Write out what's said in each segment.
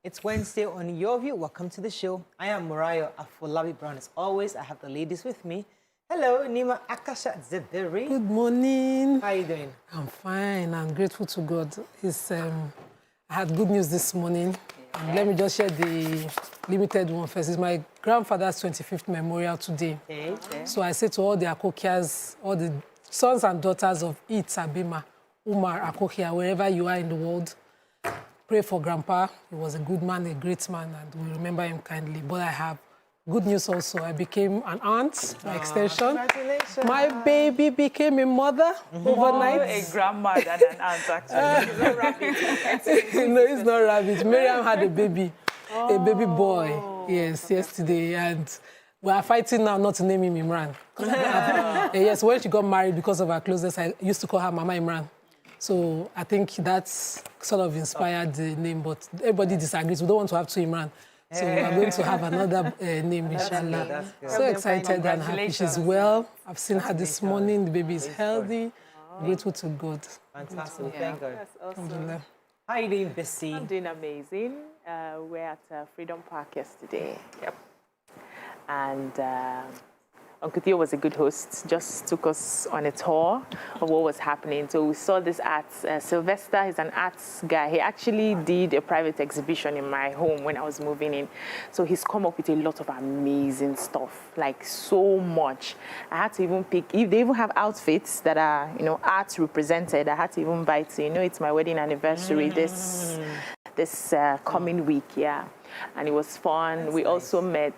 It's Wednesday on YourView. Welcome to the show. I am Murayo Afolabi Brown. As always, I have the ladies with me. Hello, Nima Akasha Zeberi. Good morning. How are you doing? I'm fine. I'm grateful to God. I had good news this morning. Let me just share the limited one first. It's my grandfather's 25th memorial today. Okay. So I say to all the Akokias, all the sons and daughters of Eid Sabima, Umar Akokia, wherever you are in the world, pray for Grandpa. He was a good man, a great man, and we remember him kindly. But I have good news also. I became an aunt by extension. Congratulations. My baby became a mother overnight. A grandma than an aunt, actually. It's not rabbit. No, it's not rabbit. Miriam had a baby boy, yes, yesterday. And we are fighting now not to name him Imran. Yes, when she got married, because of her closeness, I used to call her Mama Imran. So I think that's sort of inspired the name, but everybody disagrees. We don't want to have two Imran. So we are going to have another name, inshallah. So excited and happy. She's well. I've seen her this morning. The baby is healthy. Grateful to God. Fantastic. Thank God. That's awesome. How are you doing, Bessie? I'm doing amazing. We're at Freedom Park yesterday. Yep. And Uncle Theo was a good host, just took us on a tour of what was happening. So we saw this arts. Sylvester is an arts guy. He actually did a private exhibition in my home when I was moving in. So he's come up with a lot of amazing stuff, like so much. I had to even pick, if they even have outfits that are, arts represented, I had to even buy it. It's my wedding anniversary this coming week, yeah. And it was fun. That's we nice. Also met,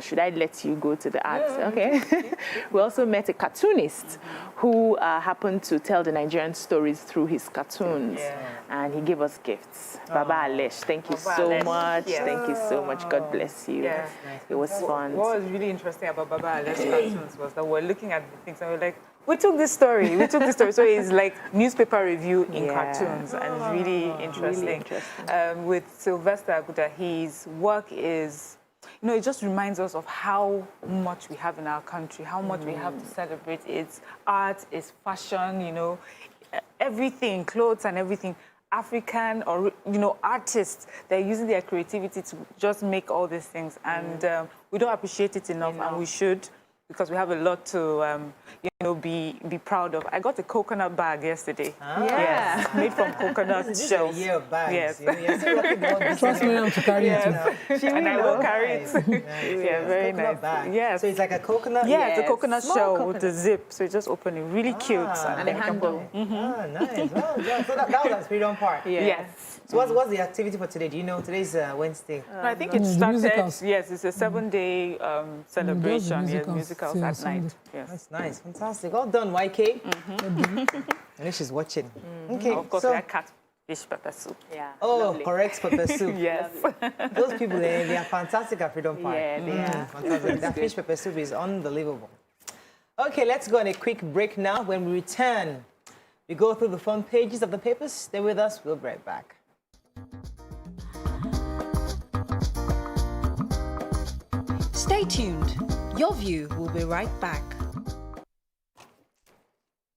should I let you go to the arts? Yeah. Okay. We also met a cartoonist who happened to tell the Nigerian stories through his cartoons. Yeah. And he gave us gifts. Baba Alesh, thank you so much. Yeah. Thank you so much. God bless you. Yeah. It was fun. What was really interesting about Baba Alesh's cartoons was that we're looking at the things and we're like, we took this story. So it's like newspaper review in cartoons, and it's really interesting. Really interesting. With Sylvester Aguda, his work is, it just reminds us of how much we have in our country, how much we have to celebrate. It's art, it's fashion, everything, clothes and everything. African or, artists, they're using their creativity to just make all these things. And we don't appreciate it enough, and we should, because we have a lot to, be proud of. I got a coconut bag yesterday. Yes, made from coconut shells. Year of bags. Yes. Trust me to carry it. And I will carry it. Yeah, very nice. Bag. Yes. So it's like a coconut? Yeah, it's a Yes. coconut Small shell coconut. with the zip. So you just open it. Really cute. And a handle. Ah, nice. Well, yeah. So that was at Freedom Park. Yeah. Yes. So what's the activity for today? Do you know? Today's Wednesday. No, I think it the started, musicals. yes, it's a 7-day celebration. musicals Musicals till at Sunday. night. Yes. That's nice. Fantastic. Well done, YK. I know she's watching. Okay. Of course, so, we had catfish pepper soup. Yeah. oh, lovely. correct pepper soup. Yes. Those people, they are fantastic at Freedom Park. Yeah, they are. Fantastic. That fish pepper soup is unbelievable. Okay, let's go on a quick break now. When we return, we go through the front pages of the papers. Stay with us. We'll be right back. Stay tuned. Your View will be right back.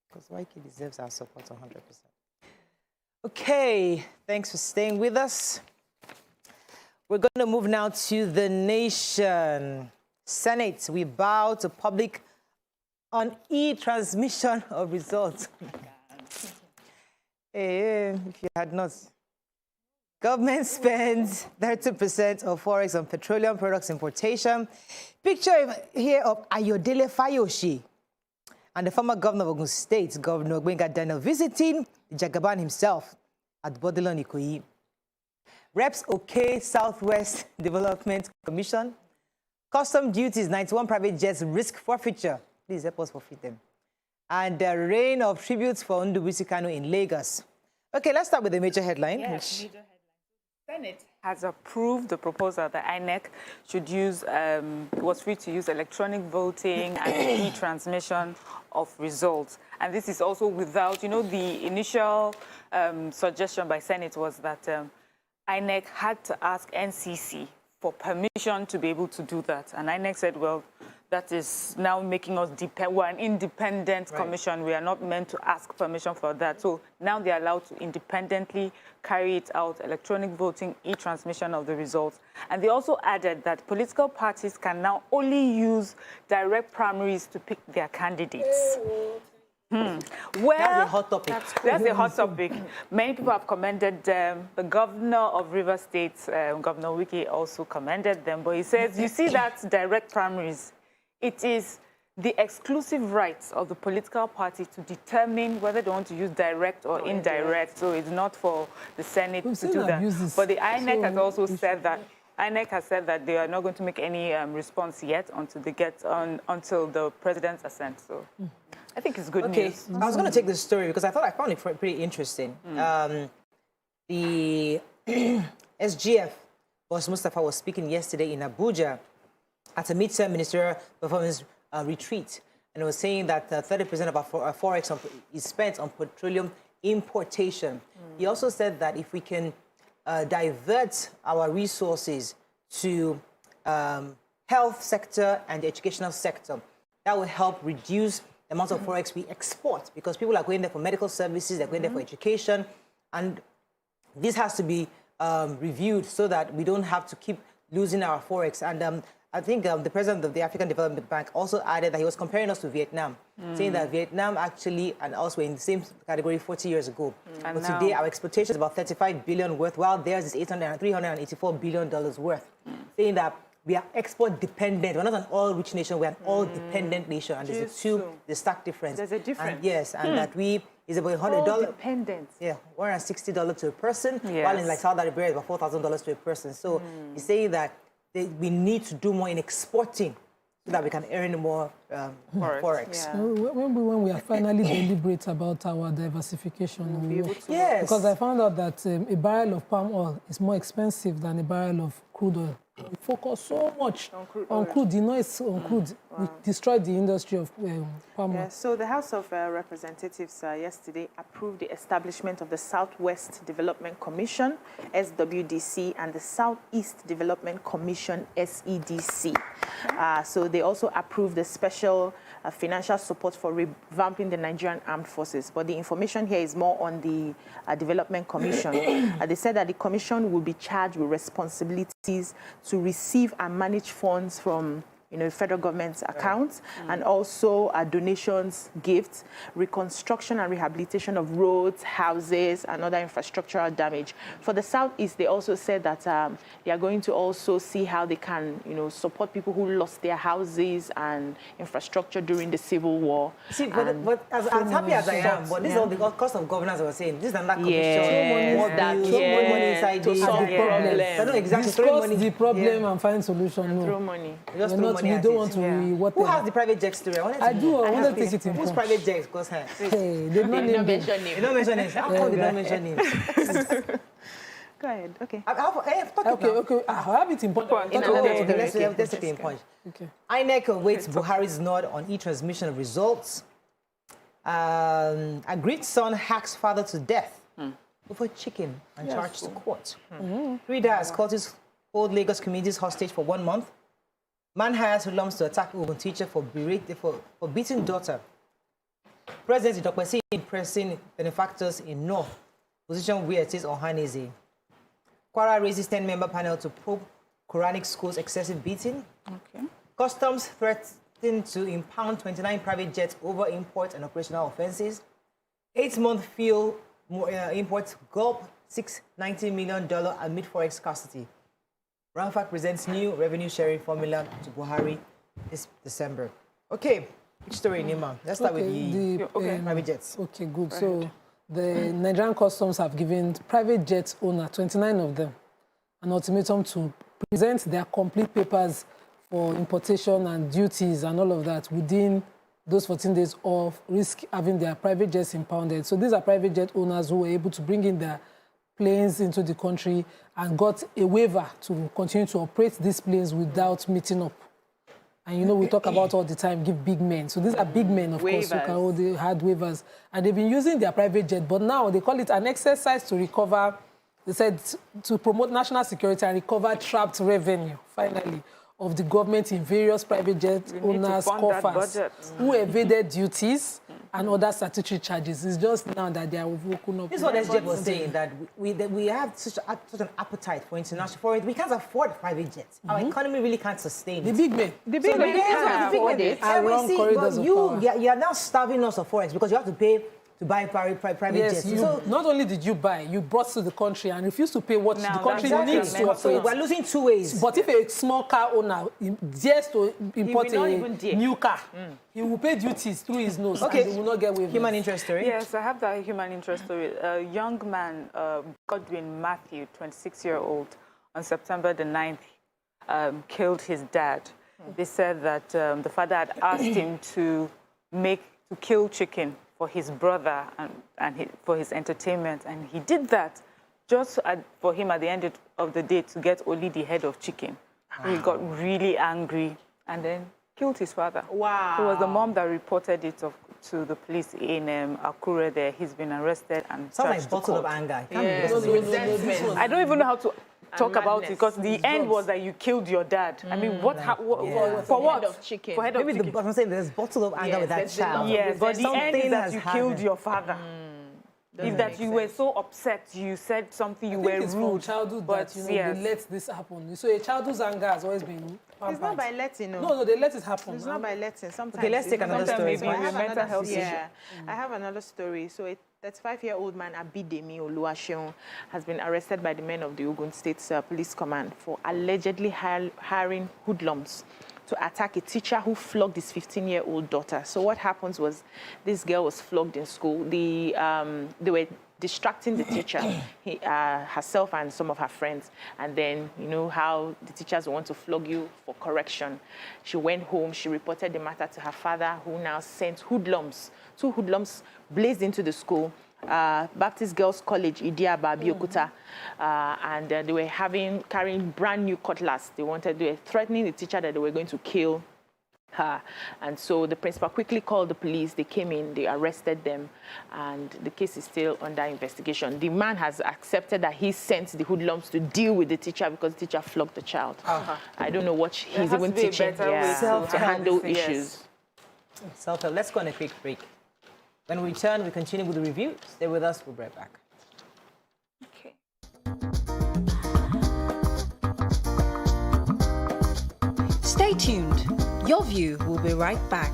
Because YK deserves our support 100%. Okay, thanks for staying with us. We're going to move now to the nation. Senate, we bow to public on e-transmission of results. If you had not. Government spends 30% of Forex on petroleum products importation. Picture here of Ayodele Fayoshi and the former governor of Ogun State, Governor Gbenga Daniel, visiting the Jagaban himself at Bodilon Ikoyi. Reps OK Southwest Development Commission. Custom duties, 91 private jets risk forfeiture. Please help us forfeit them. And the rain of tributes for Ndubuisi Kanu in Lagos. Okay, let's start with the major headline. Yes, major headline. Senate has approved the proposal that INEC should use, was free to use electronic voting and e-transmission of results. And this is also without, the initial suggestion by Senate was that INEC had to ask NCC for permission to be able to do that. And INEC said, well, that is now making us we're an independent commission. We are not meant to ask permission for that. So now they're allowed to independently carry it out, electronic voting, e-transmission of the results. And they also added that political parties can now only use direct primaries to pick their candidates. Well, that's a hot topic. That's a hot topic. Many people have commended them. The governor of River State, Governor Wiki, also commended them. But he says, you see that direct primaries, it is the exclusive rights of the political party to determine whether they want to use direct or indirect. So it's not for the Senate to do that. But the INEC has also said that they are not going to make any response yet until they get until the president's assent. So I think it's good news. I was going to take this story because I found it pretty interesting. The SGF boss Mustafa was speaking yesterday in Abuja at a midterm ministerial performance retreat, and was saying that 30% of our Forex is spent on petroleum importation. He also said that if we can divert our resources to health sector and the educational sector, that will help reduce the amount of Forex we export, because people are going there for medical services, they're going there for education, and this has to be reviewed so that we don't have to keep losing our Forex. And I think the president of the African Development Bank also added that he was comparing us to Vietnam, saying that Vietnam actually and us were in the same category 40 years ago. And but today our exportation is about 35 billion worth, while theirs is $384 billion worth, saying that we are export dependent. We're not an oil-rich nation, we're an oil-dependent nation. And there's the stark difference. There's a difference. And yes, and that is about $100. Dependent. Yeah, $160 to a person, Yes. while in like Saudi Arabia, it's about $4,000 to a person. So he's saying that we need to do more in exporting so that we can earn more Forex. Yeah. When we are finally deliberate about our diversification, we will. Yes. Because I found out that a barrel of palm oil is more expensive than a barrel of crude oil. We focus so much on crude, the noise on crude. We destroyed the industry of palm oil. So the House of Representatives yesterday approved the establishment of the Southwest Development Commission, SWDC, and the Southeast Development Commission, SEDC. So they also approved the special financial support for revamping the Nigerian Armed Forces. But the information here is more on the Development Commission. They said that the commission will be charged with responsibilities to receive and manage funds from federal government's accounts, and also donations, gifts, reconstruction and rehabilitation of roads, houses, and other infrastructural damage. For the Southeast, they also said that they are going to also see how they can, support people who lost their houses and infrastructure during the Civil War. See, but as happy as I am, but this is all the cost of governance I was saying. This is another commission. More bills, more money inside to solve problems. I know exactly. Discuss the problem and find solution. No. Throw money. Just throw money. We don't want to whatever. Who has the private jet story? I do. I want to take it in Whose punch. private jet goes here? Hey, they don't mention They don't mention names. How come they don't mention names? Go ahead. Okay. Okay. I have it in punch. Let's take it in punch. Okay. INEC awaits Buhari's nod on e-transmission of results. Agreed son hacks father to death over chicken and charged to court. 3 days, cultists hold Lagos communities hostage for 1 month. Man hires hoodlums to attack Ogun teacher for beating daughter. President Idokwesi impressing benefactors in North. Position where it is on Hanese. Kwara raises 10-member panel to probe Quranic schools' excessive beating. Okay. Customs threaten to impound 29 private jets over import and operational offenses. 8-month fuel imports gulp $690 million amid Forex scarcity. Ramfac presents new revenue sharing formula to Buhari this December. Okay, which story, Nima? Let's start with the private jets. Okay, good. So the Nigerian Customs have given private jet owner, 29 of them, an ultimatum to present their complete papers for importation and duties and all of that within those 14 days of risk having their private jets impounded. So these are private jet owners who were able to bring in their planes into the country and got a waiver to continue to operate these planes without meeting up. And we talk about all the time, give big men. So these are big men, of course, who had waivers. And they've been using their private jet, but now they call it an exercise to recover, they said, to promote national security and recover trapped revenue, finally, of the government in various private jet owners' coffers who evaded duties and other statutory charges. It's just now that they are woken up. This is what SJ was saying, that we have such an appetite for international foreign. We can't afford private jets. Our economy really can't sustain it. The big men. The big men can't afford it. You are now starving us of Forex because you have to pay to buy private jets. Not only did you buy, you brought to the country and refused to pay what the country needs to operate. So we're losing two ways. But if a small car owner dares to import a new car, he will pay duties through his nose and he will not get waivers. Human interest story? Yes, I have that human interest story. A young man, Godwin Matthew, 26-year-old, on September the 9th, killed his dad. They said that the father had asked him to kill chicken for his brother and for his entertainment, and he did that just for him at the end of the day to get only the head of chicken. He got really angry and then killed his father. Wow. It was the mom that reported it to the police in Accredited. There, he's been arrested and sounds charged like bottle of anger. I don't even know how to talk about it because the end was that you killed your dad. I mean, for what? Head of chicken. For head of chicken. I'm saying there's bottle of anger with that child. Yes, but the end is that you killed your father. Is that you were so upset, you said something, you were rude. From childhood but that, they let this happen. So a childhood's anger has always been pampered. It's not by letting, No, they let it happen. It's not by letting. Sometimes. Okay, let's take another story. Maybe a mental health issue. I have another story. So a 35-year-old man, Abidemi Oluwaseun, has been arrested by the men of the Ogun State Police Command for allegedly hiring hoodlums to attack a teacher who flogged his 15-year-old daughter. So what happens was this girl was flogged in school. They were distracting the teacher, herself and some of her friends. And then, you know how the teachers want to flog you for correction. She went home, she reported the matter to her father, who now sent hoodlums. 2 hoodlums blazed into the school. Baptist Girls College, Idiaba, Abeokuta, and they were carrying brand new cutlass. They were threatening the teacher that they were going to kill her. And so the principal quickly called the police. They came in, they arrested them, and the case is still under investigation. The man has accepted that he sent the hoodlums to deal with the teacher because the teacher flogged the child. I don't know what he's even teaching to handle issues. Self-help. Let's go on a quick break. When we return, we continue with the review. Stay with us. We'll be right back. Okay. Stay tuned. Your View will be right back.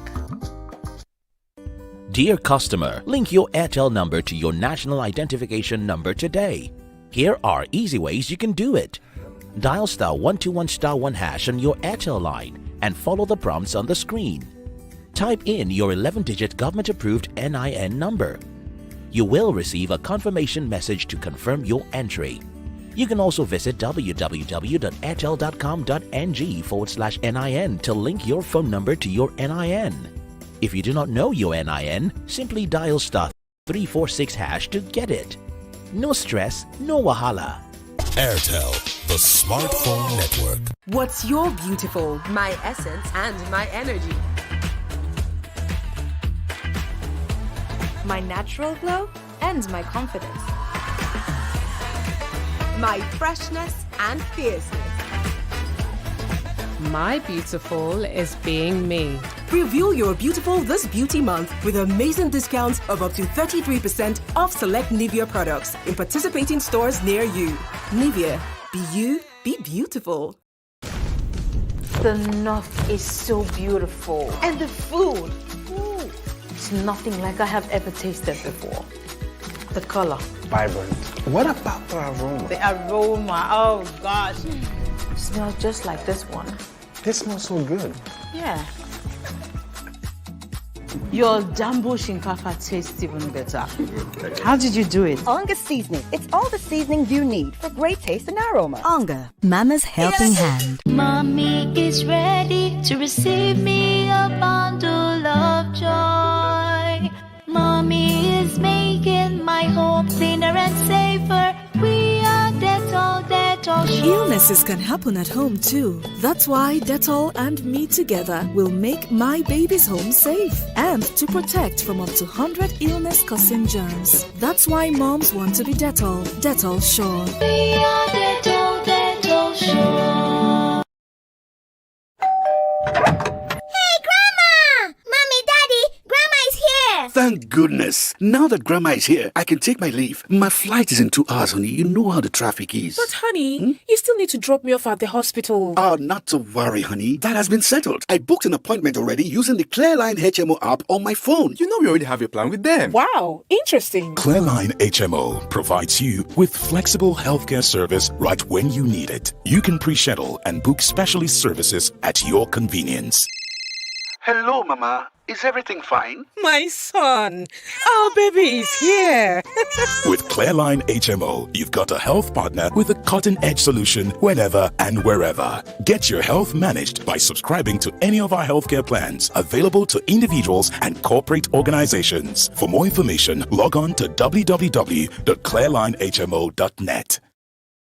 Dear customer, link your Airtel number to your national identification number today. Here are easy ways you can do it. Dial *121*1# on your Airtel line and follow the prompts on the screen. Type in your 11-digit government-approved NIN number. You will receive a confirmation message to confirm your entry. You can also visit www.airtel.com.ng/NIN to link your phone number to your NIN. If you do not know your NIN, simply dial *346# to get it. No stress, no wahala. Airtel, the smartphone network. What's your beautiful? My essence and my energy. My natural glow and my confidence. My freshness and fierceness. My beautiful is being me. Review your beautiful this beauty month with amazing discounts of up to 33% off select Nivea products in participating stores near you. Nivea, be you, be beautiful. The north is so beautiful. And the food, it's nothing like I have ever tasted before. The color. Vibrant. What about the aroma? The aroma, oh gosh. It smells just like this one. This smells so good. Yeah. Your jumbo shinkafa tastes even better. How did you do it? Onga seasoning. It's all the seasoning you need for great taste and aroma. Onga, Mama's helping hand. Mommy is ready to receive me a bundle of joy. Mommy is making my home cleaner and safer. We are Dettol, Dettol Sure. Illnesses can happen at home too. That's why Dettol and me together will make my baby's home safe and to protect from up to 100 illness-causing germs. That's why moms want to be Dettol, Dettol Sure. We are Dettol, Dettol Sure. Thank goodness. Now that Grandma is here, I can take my leave. My flight is in 2 hours, honey. You know how the traffic is. But honey, you still need to drop me off at the hospital. Oh, not to worry, honey. That has been settled. I booked an appointment already using the Clearline HMO app on my phone. You know we already have a plan with them. Wow, interesting. Clearline HMO provides you with flexible healthcare service right when you need it. You can pre-schedule and book specialist services at your convenience. Hello, Mama. Is everything fine? My son, our baby is here. With Clearline HMO, you've got a health partner with a cutting-edge solution whenever and wherever. Get your health managed by subscribing to any of our healthcare plans available to individuals and corporate organizations. For more information, log on to www.clearlinehmo.net.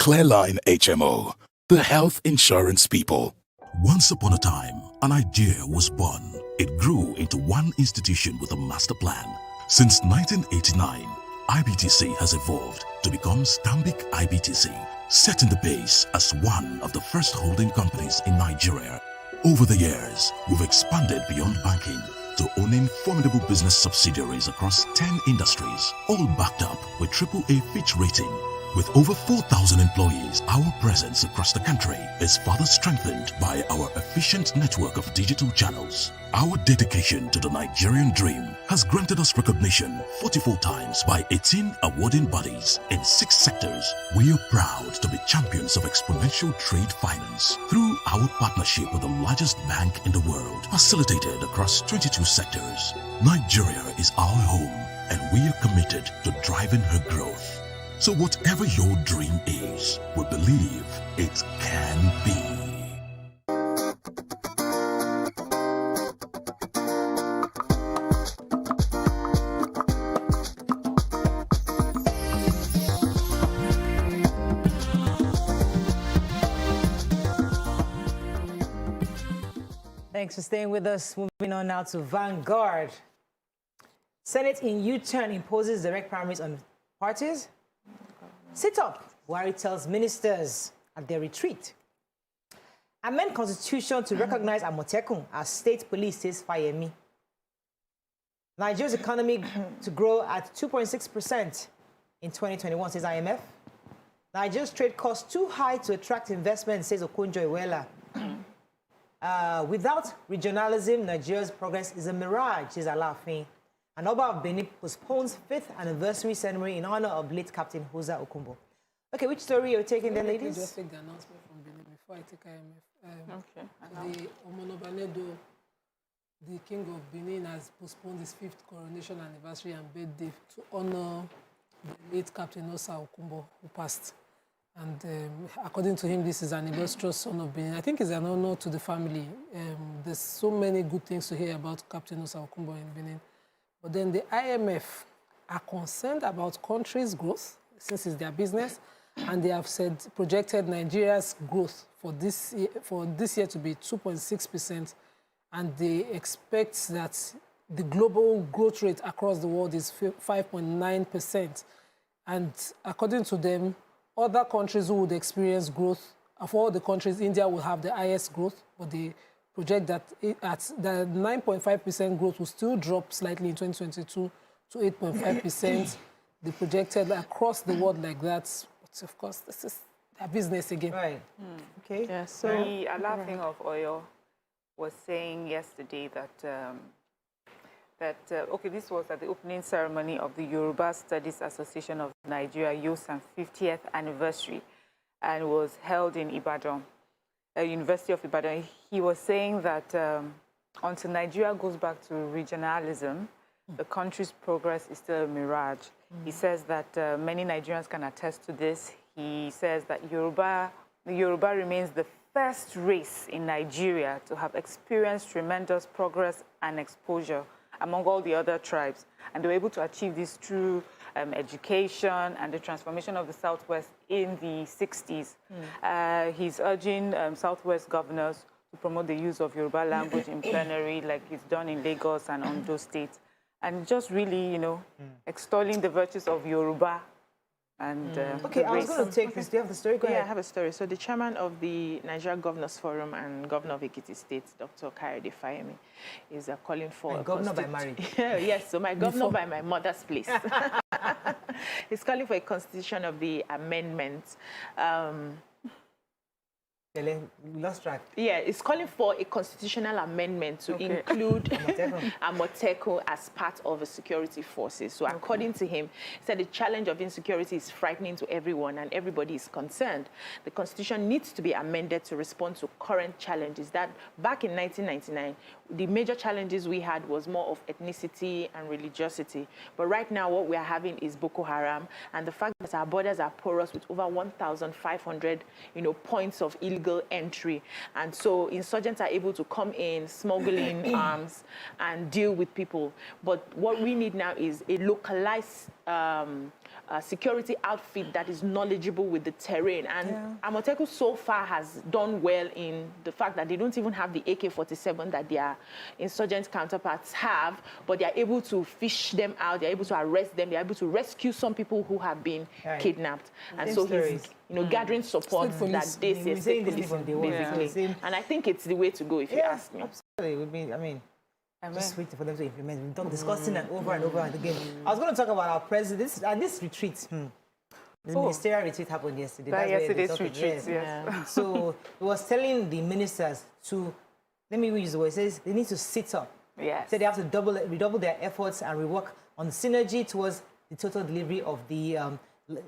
Clearline HMO, the health insurance people. Once upon a time, an idea was born. It grew into one institution with a master plan. Since 1989, IBTC has evolved to become Stanbic IBTC, setting the base as one of the first holding companies in Nigeria. Over the years, we've expanded beyond banking to owning formidable business subsidiaries across 10 industries, all backed up with AAA Fitch rating. With over 4,000 employees, our presence across the country is further strengthened by our efficient network of digital channels. Our dedication to the Nigerian dream has granted us recognition 44 times by 18 awarding bodies in 6 sectors. We are proud to be champions of exponential trade finance through our partnership with the largest bank in the world, facilitated across 22 sectors. Nigeria is our home, and we are committed to driving her growth. So whatever your dream is, we believe it can be. Thanks for staying with us. Moving on now to Vanguard. Senate in U-turn imposes direct primaries on parties. Sit up, Buhari tells ministers at their retreat. Amend constitution to recognize Amotekun as state police, says Fayemi. Nigeria's economy to grow at 2.6% in 2021, says IMF. Nigeria's trade costs too high to attract investment, says Okonjo-Iweala. Without regionalism, Nigeria's progress is a mirage, says Alaafin. And Oba of Benin postpones 5th anniversary ceremony in honor of late Captain Hoza Okumbo. Okay, which story are you taking there, ladies? Just take the announcement from Benin before I take IMF. The Omonobanedo, the King of Benin, has postponed his 5th coronation anniversary and birthday to honor the late Captain Hoza Okumbo, who passed. And according to him, this is an illustrious son of Benin. I think it's an honor to the family. There's so many good things to hear about Captain Hoza Okumbo in Benin. But then the IMF are concerned about countries' growth, since it's their business, and they have said projected Nigeria's growth for this year to be 2.6%, and they expect that the global growth rate across the world is 5.9%. And according to them, other countries who would experience growth, of all the countries, India will have the highest growth, but they project that at the 9.5% growth will still drop slightly in 2022 to 8.5%. They projected across the world like that. But of course, this is their business again. Right. Okay. Yeah, so the Alaafin of Oyo was saying yesterday that okay, this was at the opening ceremony of the Yoruba Studies Association of Nigeria YOSAN 50th anniversary, and was held in Ibadan. University of Ibadan. He was saying that until Nigeria goes back to regionalism, the country's progress is still a mirage. He says that many Nigerians can attest to this. He says that the Yoruba remains the first race in Nigeria to have experienced tremendous progress and exposure among all the other tribes. And they were able to achieve this through education and the transformation of the Southwest in the 60s. He's urging Southwest governors to promote the use of Yoruba language in plenary, like he's done in Lagos and Ondo State, and just really, extolling the virtues of Yoruba And okay, I was going to take this. Do you have the story? Go Yeah, ahead. I have a story. So the chairman of the Nigeria Governors Forum and governor of Ekiti State, Dr. Kayode Fayemi, is calling for my governor by marriage. Yes, so my governor by my mother's place. He's calling for a constitution of the amendment. We lost track. Yeah, it's calling for a constitutional amendment to include Amoteco as part of the security forces. So according to him, he said the challenge of insecurity is frightening to everyone and everybody is concerned. The constitution needs to be amended to respond to current challenges. That back in 1999, the major challenges we had was more of ethnicity and religiosity. But right now, what we are having is Boko Haram, and the fact that our borders are porous with over 1,500, points of illegal entry. And so insurgents are able to come in, smuggle in arms, and deal with people. But what we need now is a localized security outfit that is knowledgeable with the terrain. And Amoteco so far has done well in the fact that they don't even have the AK-47 that their insurgent counterparts have, but they're able to fish them out, they're able to arrest them, they're able to rescue some people who have been kidnapped. And so he's gathering support that they say state policing, basically. And I think it's the way to go, if you ask me. Absolutely. Just waiting for them to implement. We've done discussing and over and over again. I was going to talk about our president and this retreat. The ministerial retreat happened yesterday. That's yesterday's retreat, yes. So he was telling the ministers to, let me use the word, it says they need to sit up. Yes. So they have to redouble their efforts and rework on the synergy towards the total delivery of the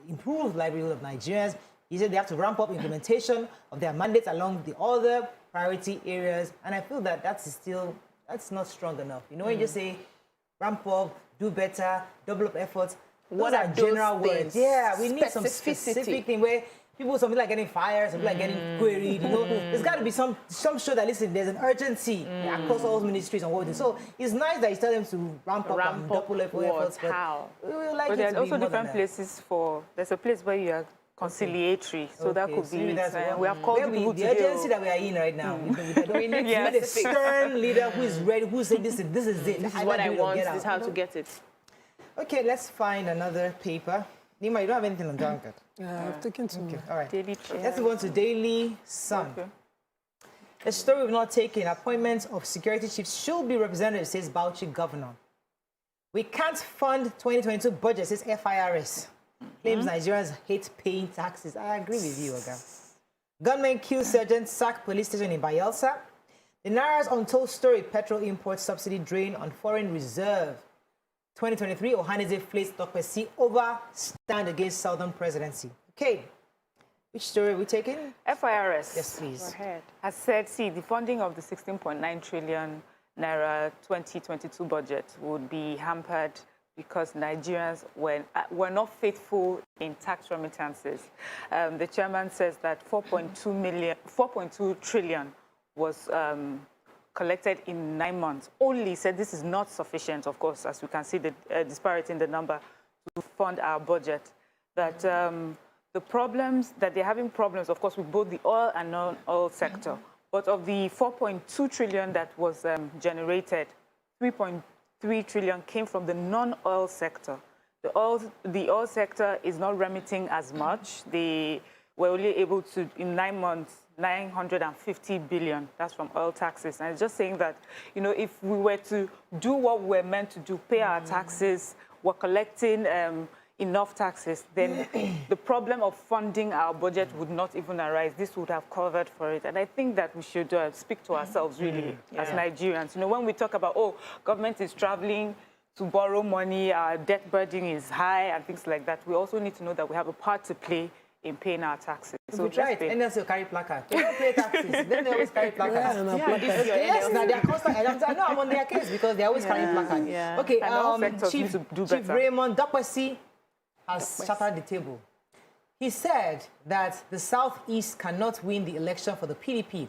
improved livelihood of Nigerians. He said they have to ramp up implementation of their mandates along the other priority areas. And I feel that that's not strong enough. When you just say ramp up, do better, double up efforts, what are are general those words? things? Yeah, we need some specific thing where some people are getting fired, some people are getting queried. There's got to be some show that, listen, there's an urgency across all ministries and what we do. So it's nice that you tell them to ramp up and double up efforts. But there's also different places there's a place where you are conciliatory, so that could be it. We have called people the urgency that we are in right now. We need a stern leader who is ready, who says this is it. This is what I want, this is how to get it. Okay, let's find another paper. Nima, you don't have anything on Dunkard? I've taken two. Okay, all right. Daily Let's move on to Daily Sun. A story we've not taken. Appointments of security chiefs should be representative, says Bauchi governor. We can't fund 2022 budget, says FIRS. Claims Nigerians hate paying taxes. I agree with you, Oga. Gunmen kill sergeant, sack police station in Bayelsa. The Naira's untold story, petrol import subsidy drain on foreign reserve. 2023, Ohaneze flees Dr. C over stand against Southern presidency. Okay, which story are we taking? FIRS. Yes, please. Go ahead. Has said, the funding of the 16.9 trillion Naira 2022 budget would be hampered because Nigerians were not faithful in tax remittances. The chairman says that 4.2 trillion was collected in 9 months. Only said this is not sufficient, of course, as we can see the disparity in the number to fund our budget. That the problems, that they're having problems, of course, with both the oil and non-oil sector. But of the 4.2 trillion that was generated, 3.3 trillion came from the non-oil sector. The oil sector is not remitting as much. They were only able to, in 9 months, 950 billion. That's from oil taxes. And it's just saying that, if we were to do what we're meant to do, pay our taxes, we're collecting enough taxes, then the problem of funding our budget would not even arise. This would have covered for it. And I think that we should speak to ourselves, really, as Nigerians. When we talk about, government is traveling to borrow money, our debt burden is high, and things like that, we also need to know that we have a part to play in paying our taxes. So we try it. NLC carry placard. They don't pay taxes. Then they always carry placards. Yes, now they're constant. I know I'm on their case because they're always carrying placards. Okay, Chief Raymond Dakwasi has shattered the table. He said that the Southeast cannot win the election for the PDP.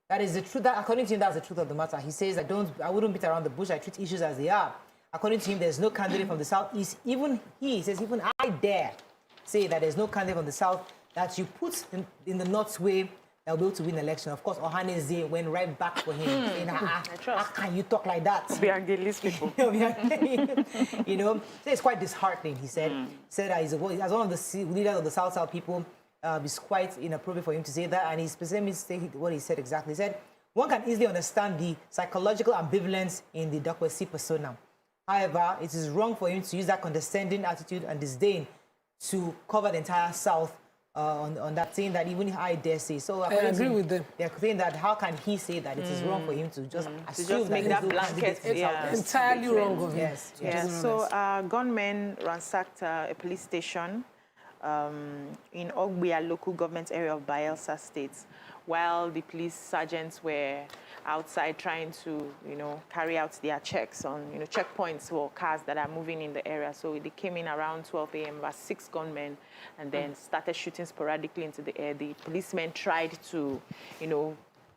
That is the truth. That, according to him, that's the truth of the matter. He says, I wouldn't beat around the bush. I treat issues as they are. According to him, there's no candidate from the Southeast. Even he says, even I dare say that there's no candidate from the South that you put in the North's way they'll be able to win the election. Of course, Ohaneze went right back for him, saying, how can you talk like that? We are Gillis people. You know, so it's quite disheartening, he said. Said that as one of the leaders of the South people, it's quite inappropriate for him to say that. And he specifically stated what he said exactly. He said, one can easily understand the psychological ambivalence in the Dokwesi persona. However, it is wrong for him to use that condescending attitude and disdain to cover the entire South on that, saying that even I dare say. So I agree with them. They're saying that how can he say that it is wrong for him to just assume just make that blanket entirely wrong of him. Yes. So gunmen ransacked a police station in Ogbia local government area of Bayelsa State, while the police sergeants were outside trying to, carry out their checks on, checkpoints for cars that are moving in the area. So they came in around 12 a.m. about 6 gunmen and then started shooting sporadically into the air. The policemen tried to,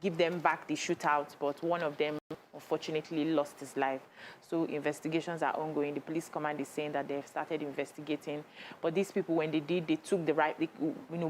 give them back the shootout, but one of them unfortunately lost his life. So investigations are ongoing. The police command is saying that they've started investigating. But these people, when they did, they took the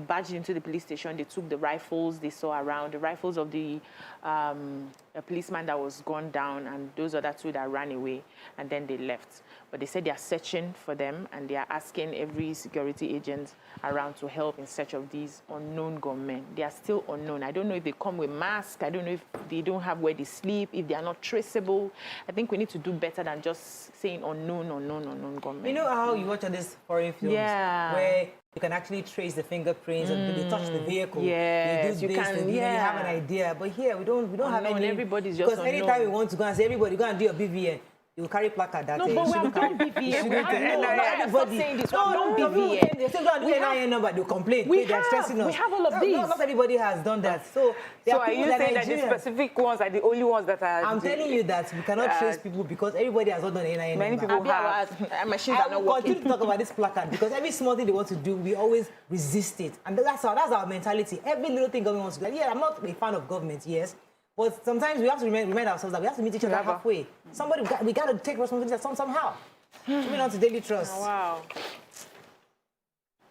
badged into the police station. They took the rifles they saw around, the rifles of the a policeman that was gunned down, and those other 2 that ran away, and then they left. But they said they are searching for them, and they are asking every security agent around to help in search of these unknown gunmen. They are still unknown. I don't know if they come with masks. I don't know if they don't have where they sleep, if they are not traceable. I think we need to do better than just saying unknown gunmen. You know how you watch on these foreign films where you can actually trace the fingerprints and they touch the vehicle. Yes, you can. You have an idea. But here we don't have any. Everybody's just because anytime we want to go and say everybody go and do your BVN. You carry placard that no, but we have done BVN. Everybody saying this. We have done BVN. They still go and do NIN number. They complain. We have all of these. Not everybody has done that. So are you saying that the specific ones are the only ones that are? I'm telling you that we cannot trace people because everybody has not done NIN number. Many people have. Machines are not working. Continue to talk about this placard because every small thing they want to do, we always resist it, and that's our mentality. Every little thing government wants to do. Yeah, I'm not a fan of government. Yes. But sometimes we have to remind ourselves that we have to meet each other halfway. We got to take responsibility somehow. Moving on to Daily Trust. Oh, wow.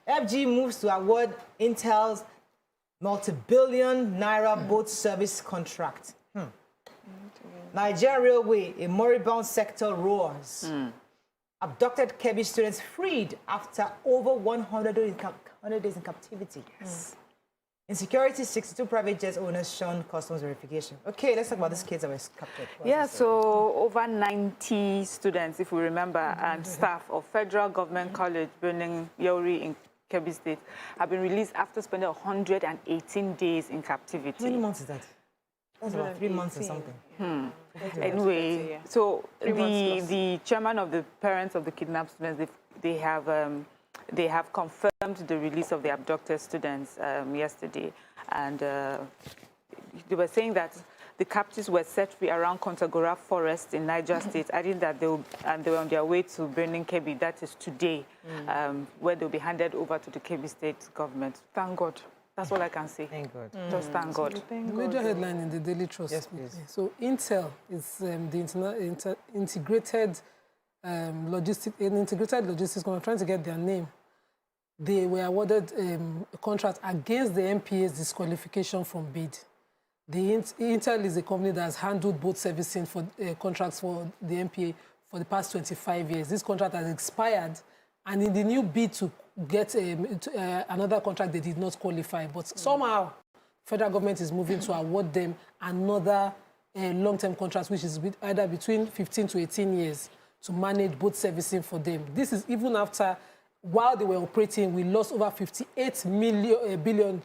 FG moves to award Intel's multi-billion naira boat service contract. Nigeria Railway, a moribund sector, roars. Abducted Kebbi students freed after over 100 days in captivity. Yes. Insecurity, 62 private jet owners shun customs verification. Okay, let's talk about these kids that were captured. So over 90 students, if we remember, and staff of Federal Government College, Birnin Yauri in Kebbi State, have been released after spending 118 days in captivity. How many months is that? That's about 3 months or something. Anyway, so the chairman of the parents of the kidnapped students, they have confirmed the release of the abducted students yesterday, and they were saying that the captives were set free around Kontagora Forest in Niger State, adding that they were on their way to Birnin Kebbi, that is today, where they'll be handed over to the Kebbi State government. Thank God. That's all I can say. Thank God. Just thank God. The major headline in the Daily Trust. Yes, please. So Intel is the integrated logistics company. I'm trying to get their name. They were awarded a contract against the NPA's disqualification from bid. Intel is a company that has handled boat servicing for contracts for the NPA for the past 25 years. This contract has expired, and in the new bid to get another contract, they did not qualify. But somehow, federal government is moving to award them another long-term contract, which is either between 15 to 18 years to manage boat servicing for them. This is even after, while they were operating, we lost over $58 billion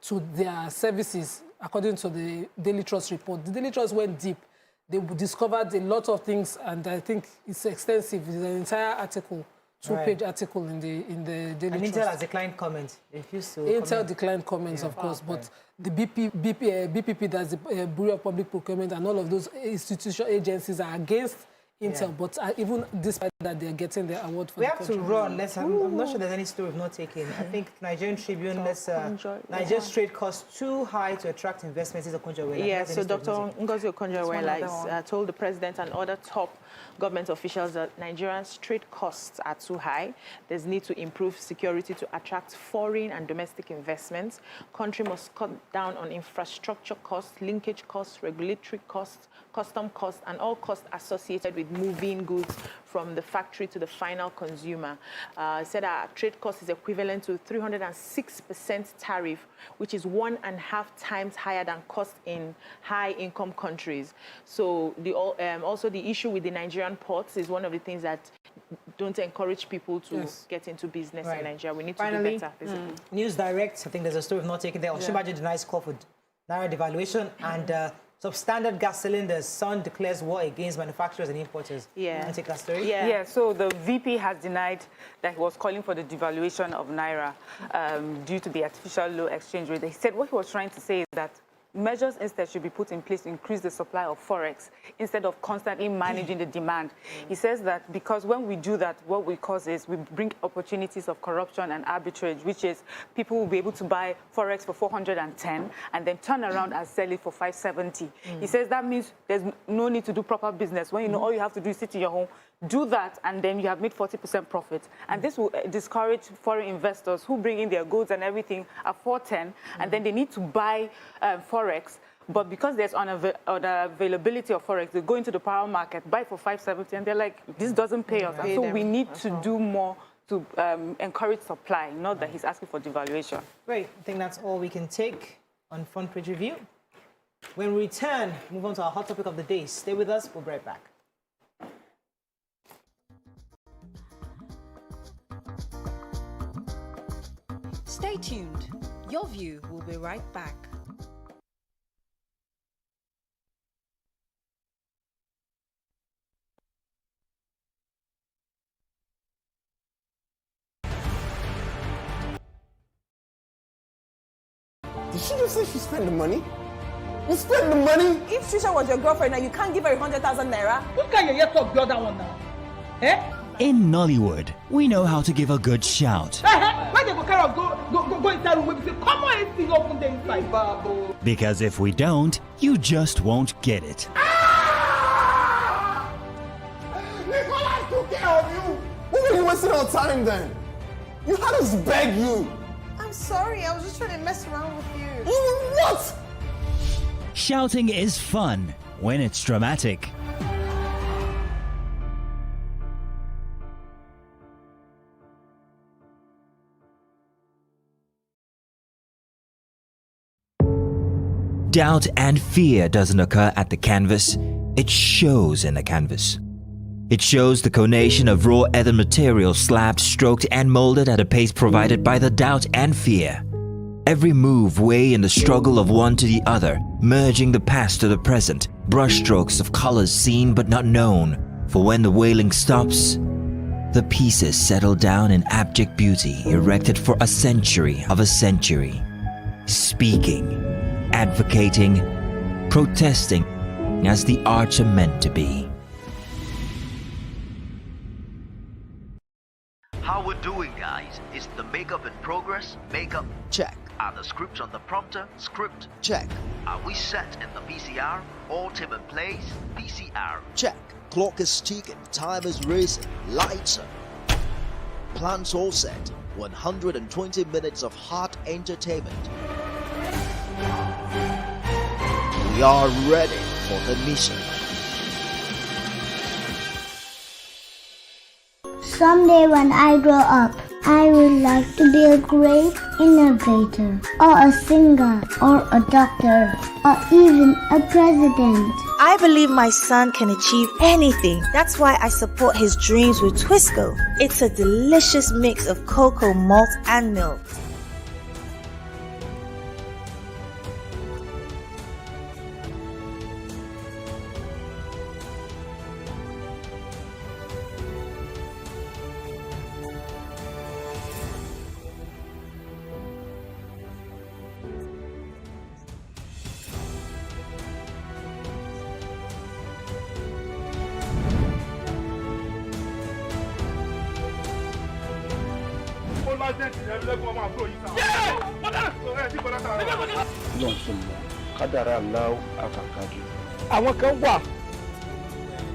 to their services, according to the Daily Trust report. The Daily Trust went deep. They discovered a lot of things, and I think it's extensive. It's an entire article, two-page article in the Daily Trust. And Intel has declined comments. Intel declined comments, of course, but the BPP, that's the Bureau of Public Procurement, and all of those institutional agencies are against Intel, but even despite that, they're getting their award for we the have to run. I'm not sure there's any story we've not taken. I think Nigerian Tribune, Nigeria's trade costs too high to attract investments. Yeah, so Dr. Ngozi Okonjo-Iweala told the president and other top government officials that Nigeria's trade costs are too high. There's need to improve security to attract foreign and domestic investments. Country must cut down on infrastructure costs, linkage costs, regulatory costs, custom costs, and all costs associated with moving goods from the factory to the final consumer. Said our trade cost is equivalent to 306% tariff, which is 1.5 times higher than cost in high-income countries. So also the issue with the Nigerian ports is one of the things that don't encourage people to get into business in Nigeria. We need to do better. News Direct, I think there's a story we've not taken there. Oshibajo denies call for naira devaluation and substandard gas cylinders. Sun declares war against manufacturers and importers. Yeah. Can you take that story? Yeah, so the VP has denied that he was calling for the devaluation of naira due to the artificial low exchange rate. He said what he was trying to say is that measures instead should be put in place to increase the supply of Forex instead of constantly managing the demand. He says that because when we do that, what we cause is we bring opportunities of corruption and arbitrage, which is people will be able to buy Forex for 410 and then turn around and sell it for 570. He says that means there's no need to do proper business. When you know all you have to do is sit in your home, do that, and then you have made 40% profit. And this will discourage foreign investors who bring in their goods and everything at 410, and then they need to buy Forex. But because there's unavailability of Forex, they go into the power market, buy for 570, and they're like, this doesn't pay us. And so we need to do more to encourage supply, not that he's asking for devaluation. Great. I think that's all we can take on Front Page Review. When we return, move on to our hot topic of the day. Stay with us. We'll be right back. Stay tuned. Your View will be right back. Did she just say she spent the money? You spent the money? If Trisha was your girlfriend and you can't give her 100,000 naira, what can you yet talk the other one now? Eh? In Nollywood, we know how to give a good shout. Why they go carry go inside room and say, come on, anything open there inside, Babo? Because if we don't, you just won't get it. Nicolas took care of you. What were you wasting our time then? You had us beg you. I'm sorry. I was just trying to mess around with you. What? Shouting is fun when it's dramatic. Doubt and fear doesn't occur at the canvas, it shows in the canvas. It shows the conation of raw earthen material slabbed, stroked and molded at a pace provided by the doubt and fear. Every move way in the struggle of one to the other, merging the past to the present, brushstrokes of colors seen but not known. For when the wailing stops, the pieces settle down in abject beauty erected for a century of a century. Speaking, advocating, protesting as the arts are meant to be. How we're doing, guys? Is the makeup in progress? Makeup? Check. Are the scripts on the prompter? Script? Check. Are we set in the VCR? All team in place? VCR? Check. Clock is ticking, time is racing, lights are. Plans all set. 120 minutes of hot entertainment. We are ready for the mission. Someday when I grow up, I would like to be a great innovator, or a singer, or a doctor, or even a president. I believe my son can achieve anything. That's why I support his dreams with Twisco. It's a delicious mix of cocoa, malt, and milk. Àwọn kan wà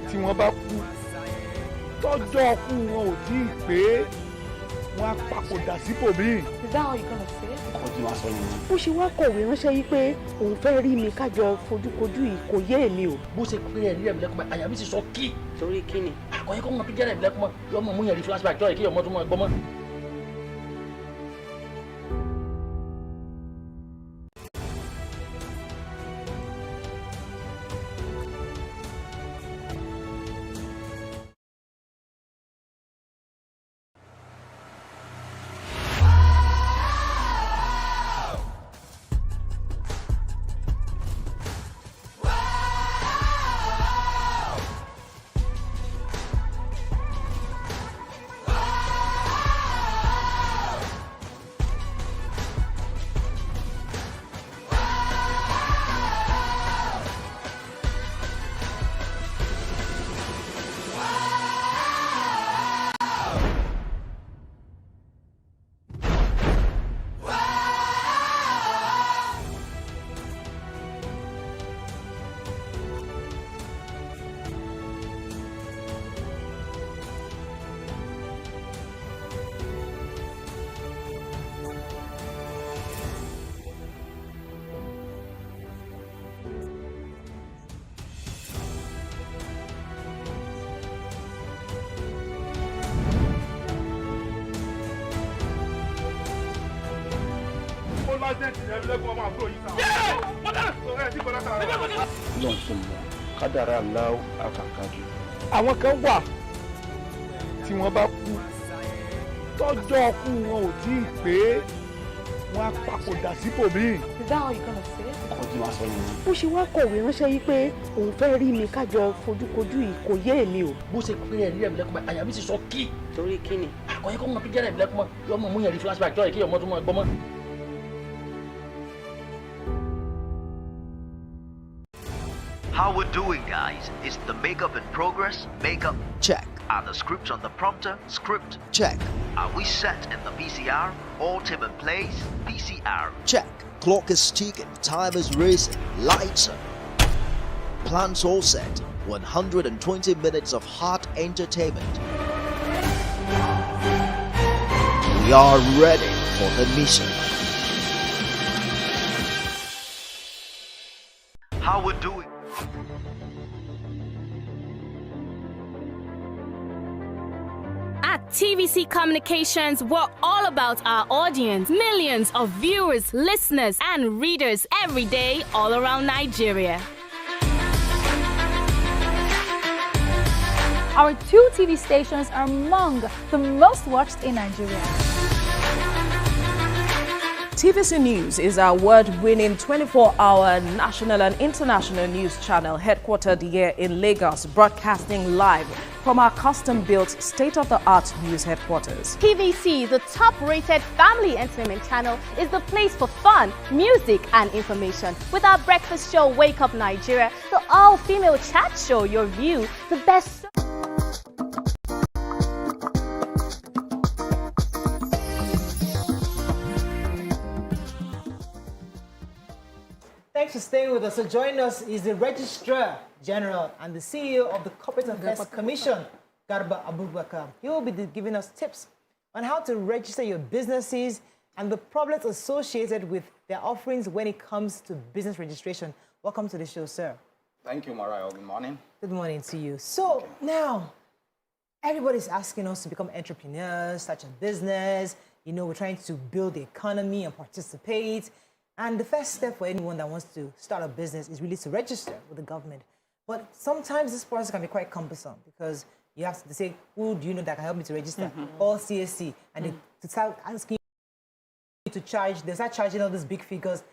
tí wọ́n bá kú tọ́jọ́ kú wọn ò tí ì pé wọ́n á papòdà síbòmíì. Is that how you're gonna say it? Ọkọ tí wọ́n sọ nìyẹn. Bó ṣe wá kọ̀wé ránṣẹ́ yìí pé òun fẹ́ rí mi kájọ fojúkojú yìí kò yé èmi o. Bó ṣe pé ẹ̀rí ẹ̀mí lẹ́kùnmọ́ àyà mi sì sọ kí. Torí kí ni? Àkọ́yẹ́ kọ́ mọ píjẹ́ ẹ̀mí lẹ́kùnmọ́ yọmọ mú yẹn rí flashback jọ́ ìkí ọmọ tó mọ ẹgbọ́n mọ́. Kádàrá aláwọ̀ àkàkàjù. Àwọn kan wà tí wọ́n bá kú tọ́jọ́ kú wọn ò tí ì pé wọ́n á papòdà síbòmíì. Is that how you're gonna say it? Ọkọ tí wọ́n sọ nìyẹn. Bó ṣe wá kọ̀wé ránṣẹ́ yìí pé òun fẹ́ rí mi kájọ fojúkojú yìí kò yé èmi o. Bó ṣe pé ẹ̀rí ẹ̀mí lẹ́kùnmọ́ àyà mi sì sọ kí. Torí kí ni? Àkọ́yẹ́ kọ́ mọ píjẹ́ ẹ̀mí lẹ́kùnmọ́ yọmọ mú yẹn rí flashback jọ́ ìkí ọmọ tó mọ ẹgbọ́n mọ́. How we're doing, guys? Is the makeup in progress? Makeup. Check. Are the scripts on the prompter? Script. Check. Are we set in the VCR? All team in place? VCR. Check. Clock is ticking, time is racing, lights are. Plans all set. 120 minutes of hot entertainment. We are ready for the mission. How we're doing? At TVC Communications, we're all about our audience. Millions of viewers, listeners, and readers every day all around Nigeria. Our 2 TV stations are among the most watched in Nigeria. TVC News is our award-winning 24-hour national and international news channel headquartered here in Lagos, broadcasting live from our custom-built state-of-the-art news headquarters. TVC, the top-rated family entertainment channel, is the place for fun, music, and information. With our breakfast show, Wake Up Nigeria, the all-female chat show, Your View, the best... Thanks for staying with us. So joining us is the Registrar General and the CEO of the Corporate Affairs Commission, Garba Abubakar. He will be giving us tips on how to register your businesses and the problems associated with their offerings when it comes to business registration. Welcome to the show, sir. Thank you, Mariah. Good morning. Good morning to you. So now, everybody's asking us to become entrepreneurs, start a business. You know, we're trying to build the economy and participate. And the first step for anyone that wants to start a business is really to register with the government. But sometimes this process can be quite cumbersome because you have to say, who do you know that can help me to register? Or CSC. And they to start asking you to charge, they start charging all these big figures.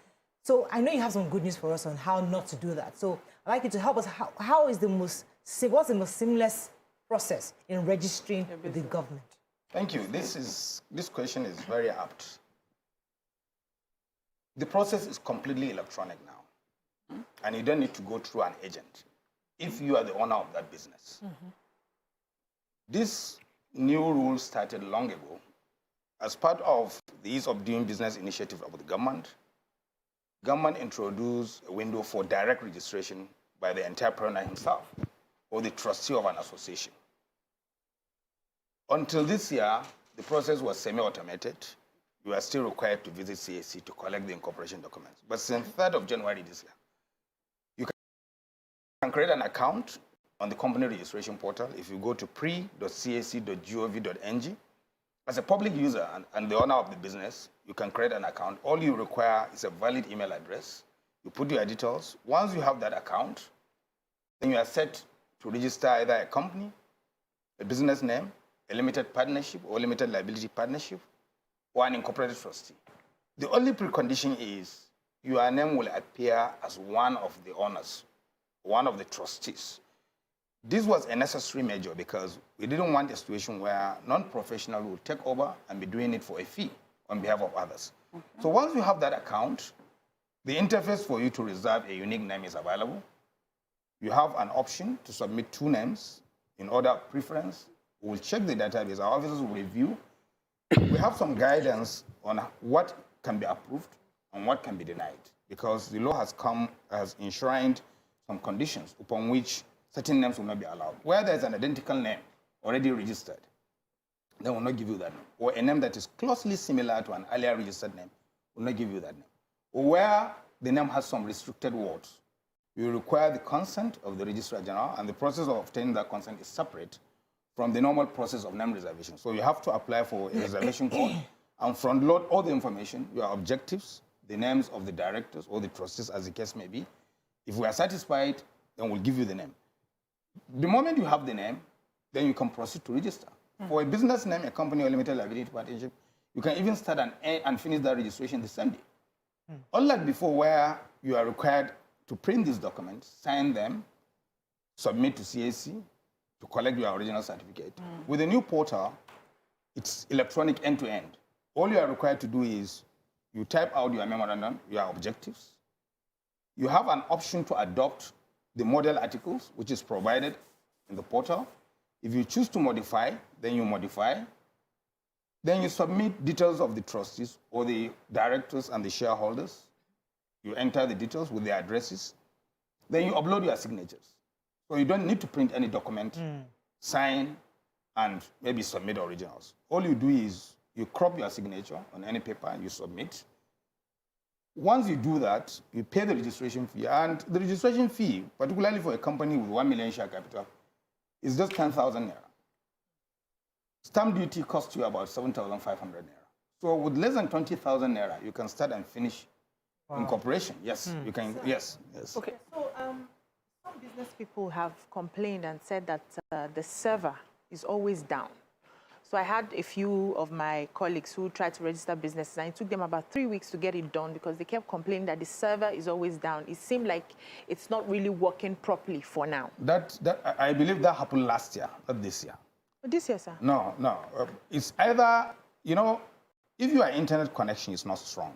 So I know you have some good news for us on how not to do that. So I'd like you to help us. What's the most seamless process in registering with the government? Thank you. This question is very apt. The process is completely electronic now, and you don't need to go through an agent if you are the owner of that business. This new rule started long ago, as part of the Ease of Doing Business initiative of the government introduced a window for direct registration by the entrepreneur himself or the trustee of an association. Until this year, the process was semi-automated. You are still required to visit CAC to collect the incorporation documents. But since 3rd of January this year, you can create an account on the company registration portal. If you go to pre.cac.gov.ng, as a public user and the owner of the business, you can create an account. All you require is a valid email address. You put your details. Once you have that account, then you are set to register either a company, a business name, a limited partnership or limited liability partnership, or an incorporated trustee. The only precondition is your name will appear as one of the owners, one of the trustees. This was a necessary measure because we didn't want a situation where non-professionals will take over and be doing it for a fee on behalf of others. Okay. So once you have that account, the interface for you to reserve a unique name is available. You have an option to submit 2 names in order of preference. We'll check the database. Our officers will review. We have some guidance on what can be approved and what can be denied because the law has enshrined some conditions upon which certain names will not be allowed. Where there's an identical name already registered, they will not give you that name. Or a name that is closely similar to an earlier registered name will not give you that name. Or where the name has some restricted words, you require the consent of the Registrar General, and the process of obtaining that consent is separate from the normal process of name reservation. So you have to apply for a reservation code and front load all the information, your objectives, the names of the directors or the trustees as the case may be. If we are satisfied, then we'll give you the name. The moment you have the name, then you can proceed to register. For a business name, a company or limited liability partnership, you can even start and finish that registration the same day. Unlike before where you are required to print these documents, sign them, submit to CAC to collect your original certificate. With the new portal, it's electronic end-to-end. All you are required to do is you type out your memorandum, your objectives. You have an option to adopt the model articles, which is provided in the portal. If you choose to modify, then you modify. Then you submit details of the trustees or the directors and the shareholders. You enter the details with their addresses. Then you upload your signatures. So you don't need to print any document, sign, and maybe submit originals. All you do is you crop your signature on any paper and you submit. Once you do that, you pay the registration fee. And the registration fee, particularly for a company with 1 million share capital, is just 10,000 naira. Stamp duty costs you about 7,500 naira. So with less than 20,000 naira, you can start and finish incorporation. Yes, you can. Yes, yes. Okay. So some business people have complained and said that the server is always down. So I had a few of my colleagues who tried to register businesses, and it took them about 3 weeks to get it done because they kept complaining that the server is always down. It seemed like it's not really working properly for now. I believe that happened last year, not this year. This year, sir? No. It's either, if your internet connection is not strong,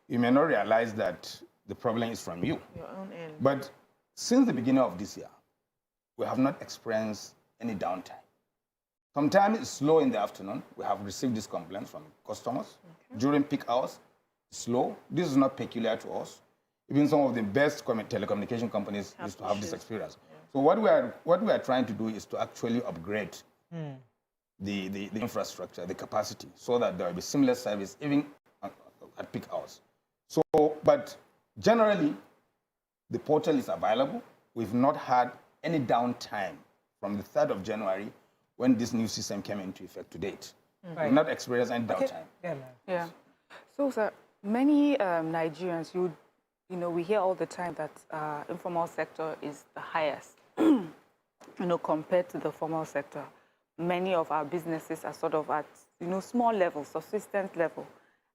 you may not realize that the problem is from you. Your own end. But since the beginning of this year, we have not experienced any downtime. Sometimes it's slow in the afternoon. We have received these complaints from customers. Okay. During peak hours, slow. This is not peculiar to us. Even some of the best telecommunication companies used to have this experience. Yeah. So what we are trying to do is to actually upgrade the infrastructure, the capacity, so that there will be seamless service even at peak hours. So, but generally, the portal is available. We've not had any downtime from the 3rd of January when this new system came into effect to date. Right. We've not experienced any downtime. Yeah. So, sir, many Nigerians, we hear all the time that informal sector is the highest, compared to the formal sector. Many of our businesses are sort of at, small level, subsistence level.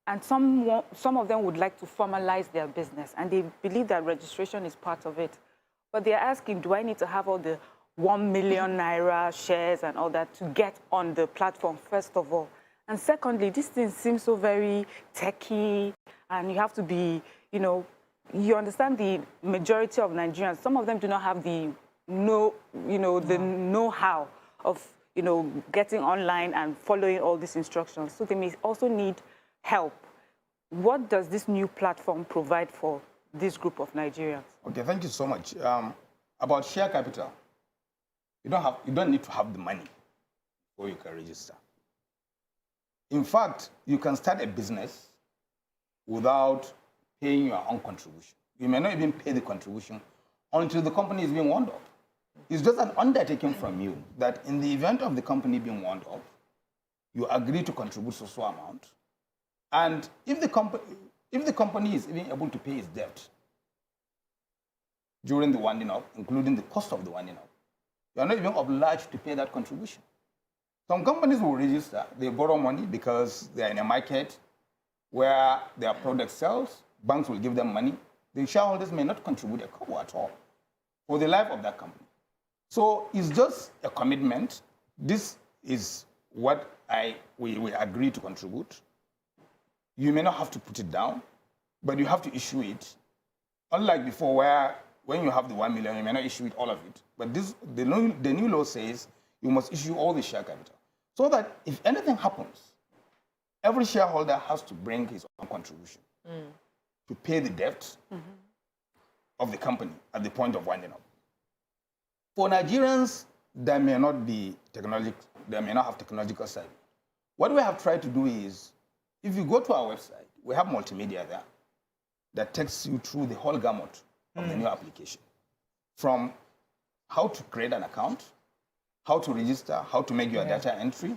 And some of them would like to formalize their business, and they believe that registration is part of it. But they're asking, do I need to have all the 1 million naira shares and all that to get on the platform, first of all? And secondly, this thing seems so very techy, and you have to be, you understand the majority of Nigerians, some of them do not have the know-how of, getting online and following all these instructions. So they may also need help. What does this new platform provide for this group of Nigerians? Okay, thank you so much. About share capital, you don't need to have the money before you can register. In fact, you can start a business without paying your own contribution. You may not even pay the contribution until the company is being wound up. It's just an undertaking from you that in the event of the company being wound up, you agree to contribute so amount. And if the company is even able to pay its debt during the winding up, including the cost of the winding up, you are not even obliged to pay that contribution. Some companies will register, they borrow money because they are in a market where their product sells, banks will give them money. The shareholders may not contribute a kobo at all for the life of that company. So it's just a commitment. This is what we agree to contribute. You may not have to put it down, but you have to issue it. Unlike before, where when you have the 1 million, you may not issue it all of it. But the new law says you must issue all the share capital. So that if anything happens, every shareholder has to bring his own contribution to pay the debt of the company at the point of winding up. For Nigerians, there may not have technological savvy. What we have tried to do is, if you go to our website, we have multimedia there that takes you through the whole gamut of the new application. From how to create an account, how to register, how to make your data entry,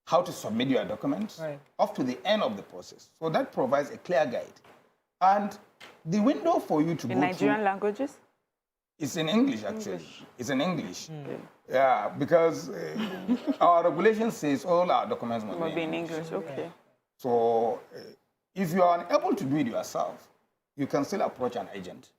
how to submit your documents, up to the end of the process. So that provides a clear guide. And the window for you to go in Nigerian languages? It's in English, actually. It's in English. Yeah, because our regulation says all our documents must be in English. Okay. So if you are unable to do it yourself, you can still approach an agent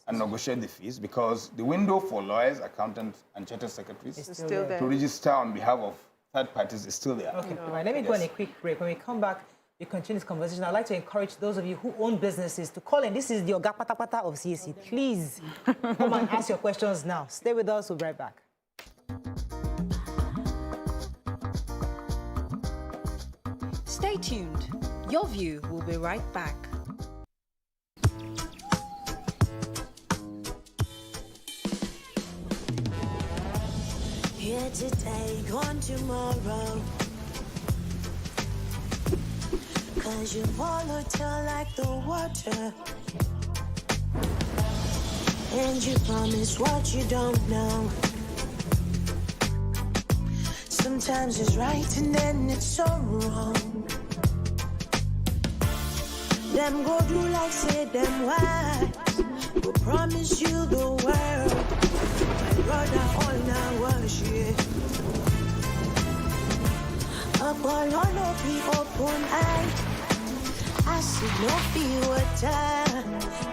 and negotiate the fees, because the window for lawyers, accountants, and chartered secretaries It's still there. to register on behalf of third parties is still there. Okay, right. Let me go on a quick break. When we come back, we continue this conversation. I'd like to encourage those of you who own businesses to call in. This is the Oga Patapata of CAC. Please come and ask your questions now. Stay with us. We'll be right back. Stay tuned. Your View will be right back. Here today, gone tomorrow. 'Cause you volatile like the water. And you promise what you don't know. Sometimes it's right and then it's so wrong. Them go do like say them wise. Go promise you the world. My brother all now worship. Up all on no be open eye. I see no be water.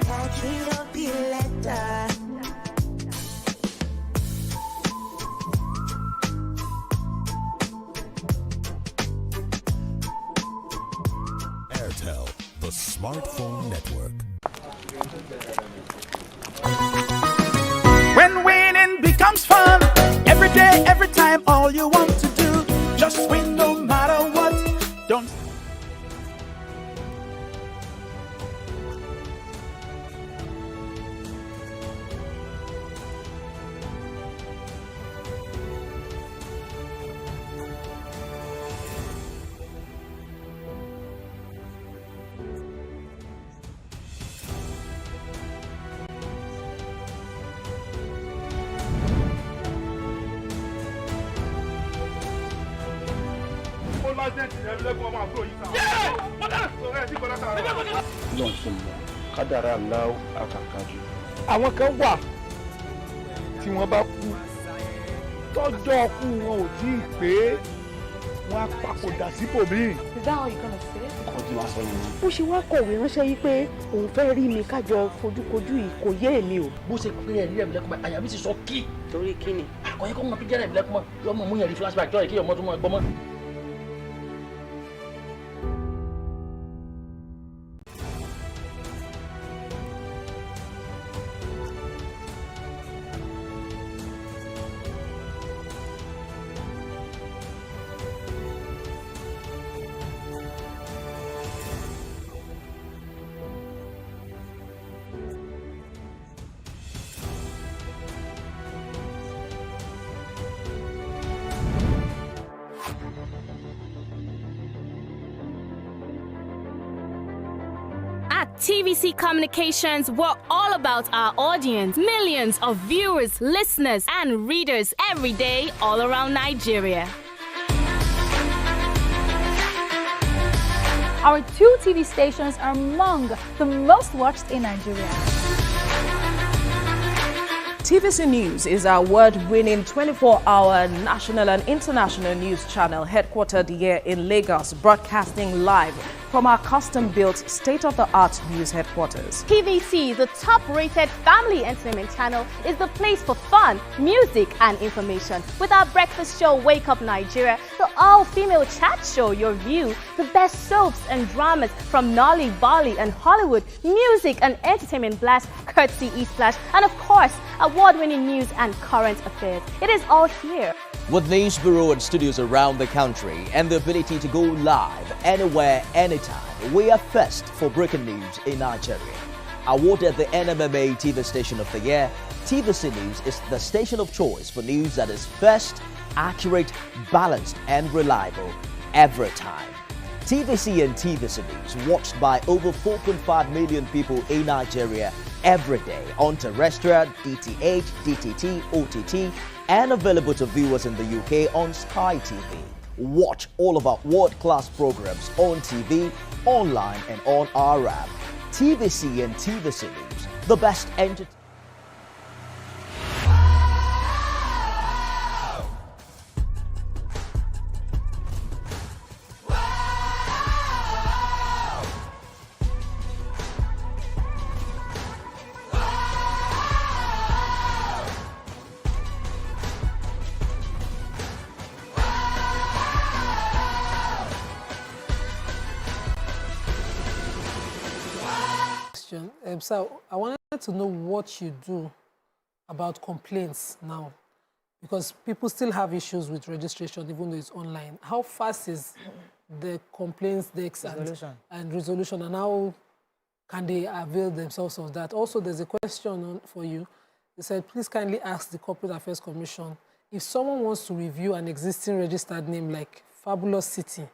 Can't read up be letter. Airtel, the smartphone network. When winning becomes fun, every day, every time, all you want to do, just win no matter what. Don't. kádàrá aláwọ̀ àkàkàjù. àwọn kan wà tí wọ́n bá kú tọ́jọ́ ọkú wọn ò tí ì pé wọ́n á papòdà síbòmíì. Is that how you gonna say it? ọkọ tí wọ́n sọ nìyẹn. bó ṣe wá kọ̀wé ránṣẹ́ yìí pé òun fẹ́ rí mi kájọ fojúkojú yìí kò yé èmi o. bó ṣe pé ẹ̀rí ẹ̀mí lẹ́kùnmọ́ àyà mi ti sọ kí. torí kí ni. àkọyẹ kọ́ mọ píjẹ́rẹ́ ẹ̀mí lẹ́kùnmọ́ yọmọ mú yẹn rí flashback jọ́ ìkéyọ̀ mọ́tò mọ́ ẹgbọ́n mọ́. TVC Communications, we're all about our audience. Millions of viewers, listeners, and readers every day all around Nigeria. Our 2 TV stations are among the most watched in Nigeria. TVC News is our award-winning 24-hour national and international news channel headquartered here in Lagos, broadcasting live from our custom-built state-of-the-art news headquarters. TVC, the top-rated family entertainment channel, is the place for fun, music, and information. With our breakfast show, Wake Up Nigeria, the all-female chat show, YourView, the best soaps and dramas from Nolly, Bolly, and Hollywood, music and entertainment blast, courtesy eSplash, and of course, award-winning news and current affairs. It is all here. With news bureau and studios around the country and the ability to go live anywhere, anytime, we are first for breaking news in Nigeria. Awarded the NMMA TV Station of the Year, TVC News is the station of choice for news that is first, accurate, balanced, and reliable every time. TVC and TVC News watched by over 4.5 million people in Nigeria every day on terrestrial, DTH, DTT, OTT, and available to viewers in the UK on Sky TV. Watch all of our world-class programs on TV, online, and on our app. TVC and TVC News, the best entertainment. So I wanted to know what you do about complaints now, because people still have issues with registration even though it's online. How fast is the complaints desk and resolution, and how can they avail themselves of that? Also, there's a question for you. They said, please kindly ask the Corporate Affairs Commission if someone wants to review an existing registered name like Fabulous City,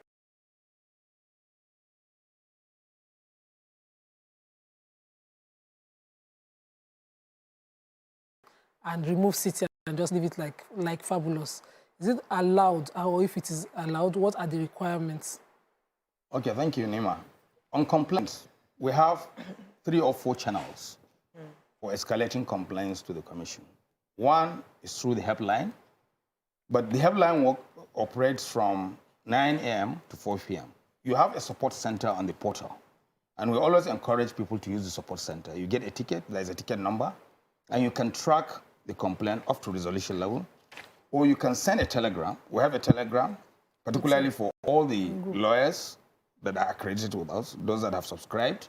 and remove city and just leave it like Fabulous. Is it allowed, or if it is allowed, what are the requirements? Okay, thank you, Nima. On complaints, we have 3 or 4 channels for escalating complaints to the Commission. One is through the helpline, but the helpline operates from 9 a.m. to 4 p.m. You have a support center on the portal, and we always encourage people to use the support center. You get a ticket, there's a ticket number, and you can track the complaint up to resolution level, or you can send a telegram. We have a telegram, particularly for all the lawyers that are accredited with us, those that have subscribed.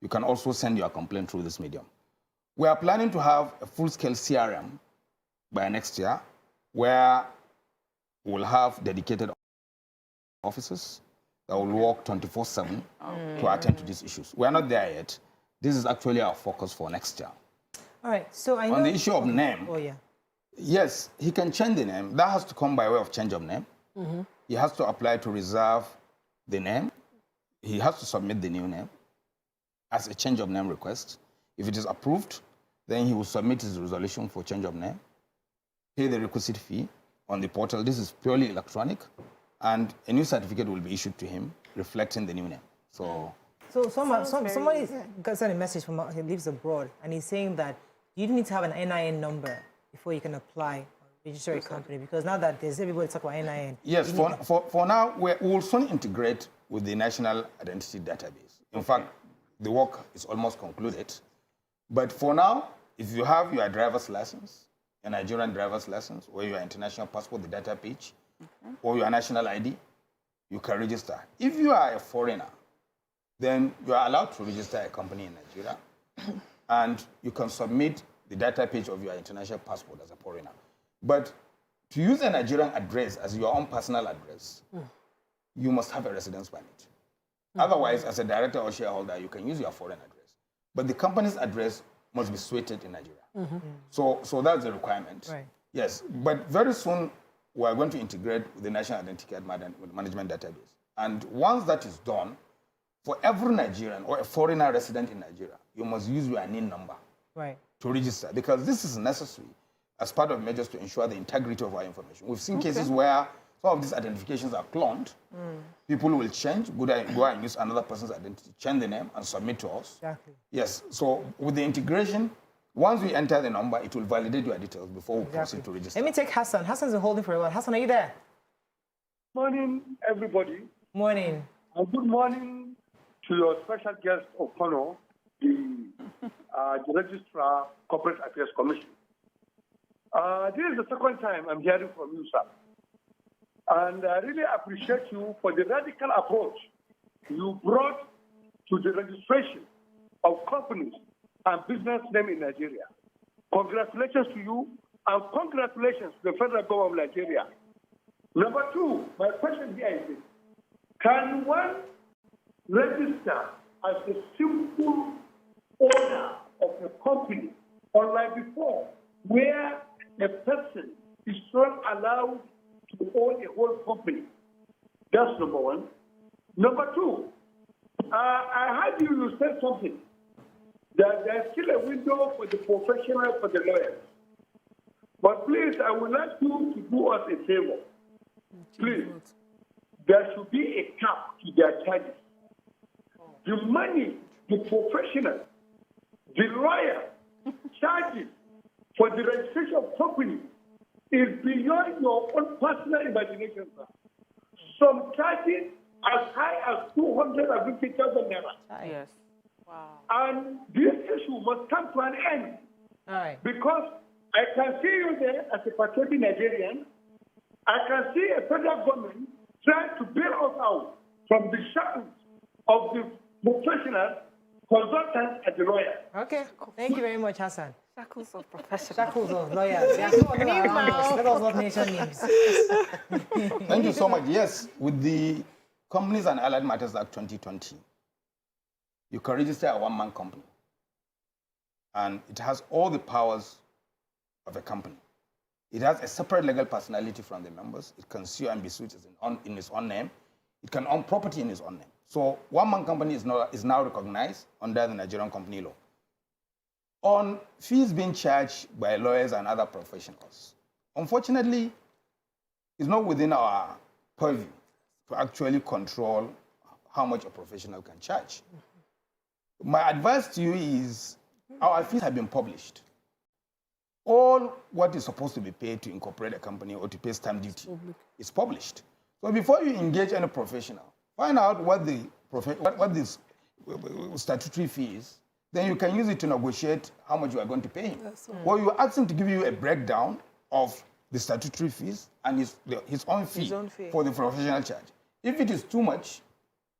You can also send your complaint through this medium. We are planning to have a full-scale CRM by next year, where we'll have dedicated officers that will work 24/7 to attend to these issues. We are not there yet. This is actually our focus for next year. All right, so I know... On the issue of name, yes, he can change the name. That has to come by way of change of name. He has to apply to reserve the name. He has to submit the new name as a change of name request. If it is approved, then he will submit his resolution for change of name, pay the requisite fee on the portal. This is purely electronic, and a new certificate will be issued to him reflecting the new name. So somebody got sent a message from he lives abroad, and he's saying that you need to have an NIN number before you can apply or register a company, because now that there's everybody talking about NIN. Yes, for now, we will soon integrate with the National Identity Database. In fact, the work is almost concluded. But for now, if you have your driver's license, a Nigerian driver's license, or your international passport, the data page, or your national ID, you can register. If you are a foreigner, then you are allowed to register a company in Nigeria, and you can submit the data page of your international passport as a foreigner. But to use a Nigerian address as your own personal address, you must have a residence permit. Otherwise, as a director or shareholder, you can use your foreign address. But the company's address must be situated in Nigeria. So that's the requirement. Right. Yes, but very soon, we are going to integrate with the National Identity Card Management Database. And once that is done, for every Nigerian or a foreigner resident in Nigeria, you must use your NIN number Right. to register, because this is necessary as part of measures to ensure the integrity of our information. We've seen cases where some of these identifications are cloned. People will change, go and use another person's identity, change the name, and submit to us. Exactly. Yes, so with the integration, once we enter the number, it will validate your details before we proceed to register. Let me take Hassan. Hassan's been holding for a while. Hassan, are you there? Morning, everybody. Morning. And good morning to your special guest of honor, the Registrar Corporate Affairs Commission. This is the second time I'm hearing from you, sir. And I really appreciate you for the radical approach you brought to the registration of companies and business name in Nigeria. Congratulations to you, and congratulations to the federal government of Nigeria. Number two, my question here is this: can one register as a simple owner of a company, unlike before, where a person is not allowed to own a whole company? That's number one. Number two, I heard you said something, that there's still a window for the professional, for the lawyers. But please, I would like you to do us a favor. Please, there should be a cap to their charges. The money the professional, the lawyer charges for the registration of company is beyond your own personal imagination, sir. Some charges as high as 250,000 naira. Yes. Wow. And this issue must come to an end. All right. Because I can see you there as a patriotic Nigerian. I can see a federal government trying to bail us out from the shackles of the professionals, consultants, and the lawyers. Okay. Thank you very much, Hassan. Shackles of professionals. Shackles of lawyers. They are so around us. Let us not mention names. Thank you so much. Yes, with the Companies and Allied Matters Act 2020, you can register a one-man company. And it has all the powers of a company. It has a separate legal personality from the members. It can sue and be sued in its own name. It can own property in its own name. So one-man company is now recognized under the Nigerian company law. On fees being charged by lawyers and other professionals, unfortunately, it's not within our purview to actually control how much a professional can charge. My advice to you is our fees have been published. All what is supposed to be paid to incorporate a company or to pay stamp duty is published. So before you engage any professional, find out what this statutory fee is. Then you can use it to negotiate how much you are going to pay him. Or you ask him to give you a breakdown of the statutory fees and his own fee for the professional charge. If it is too much,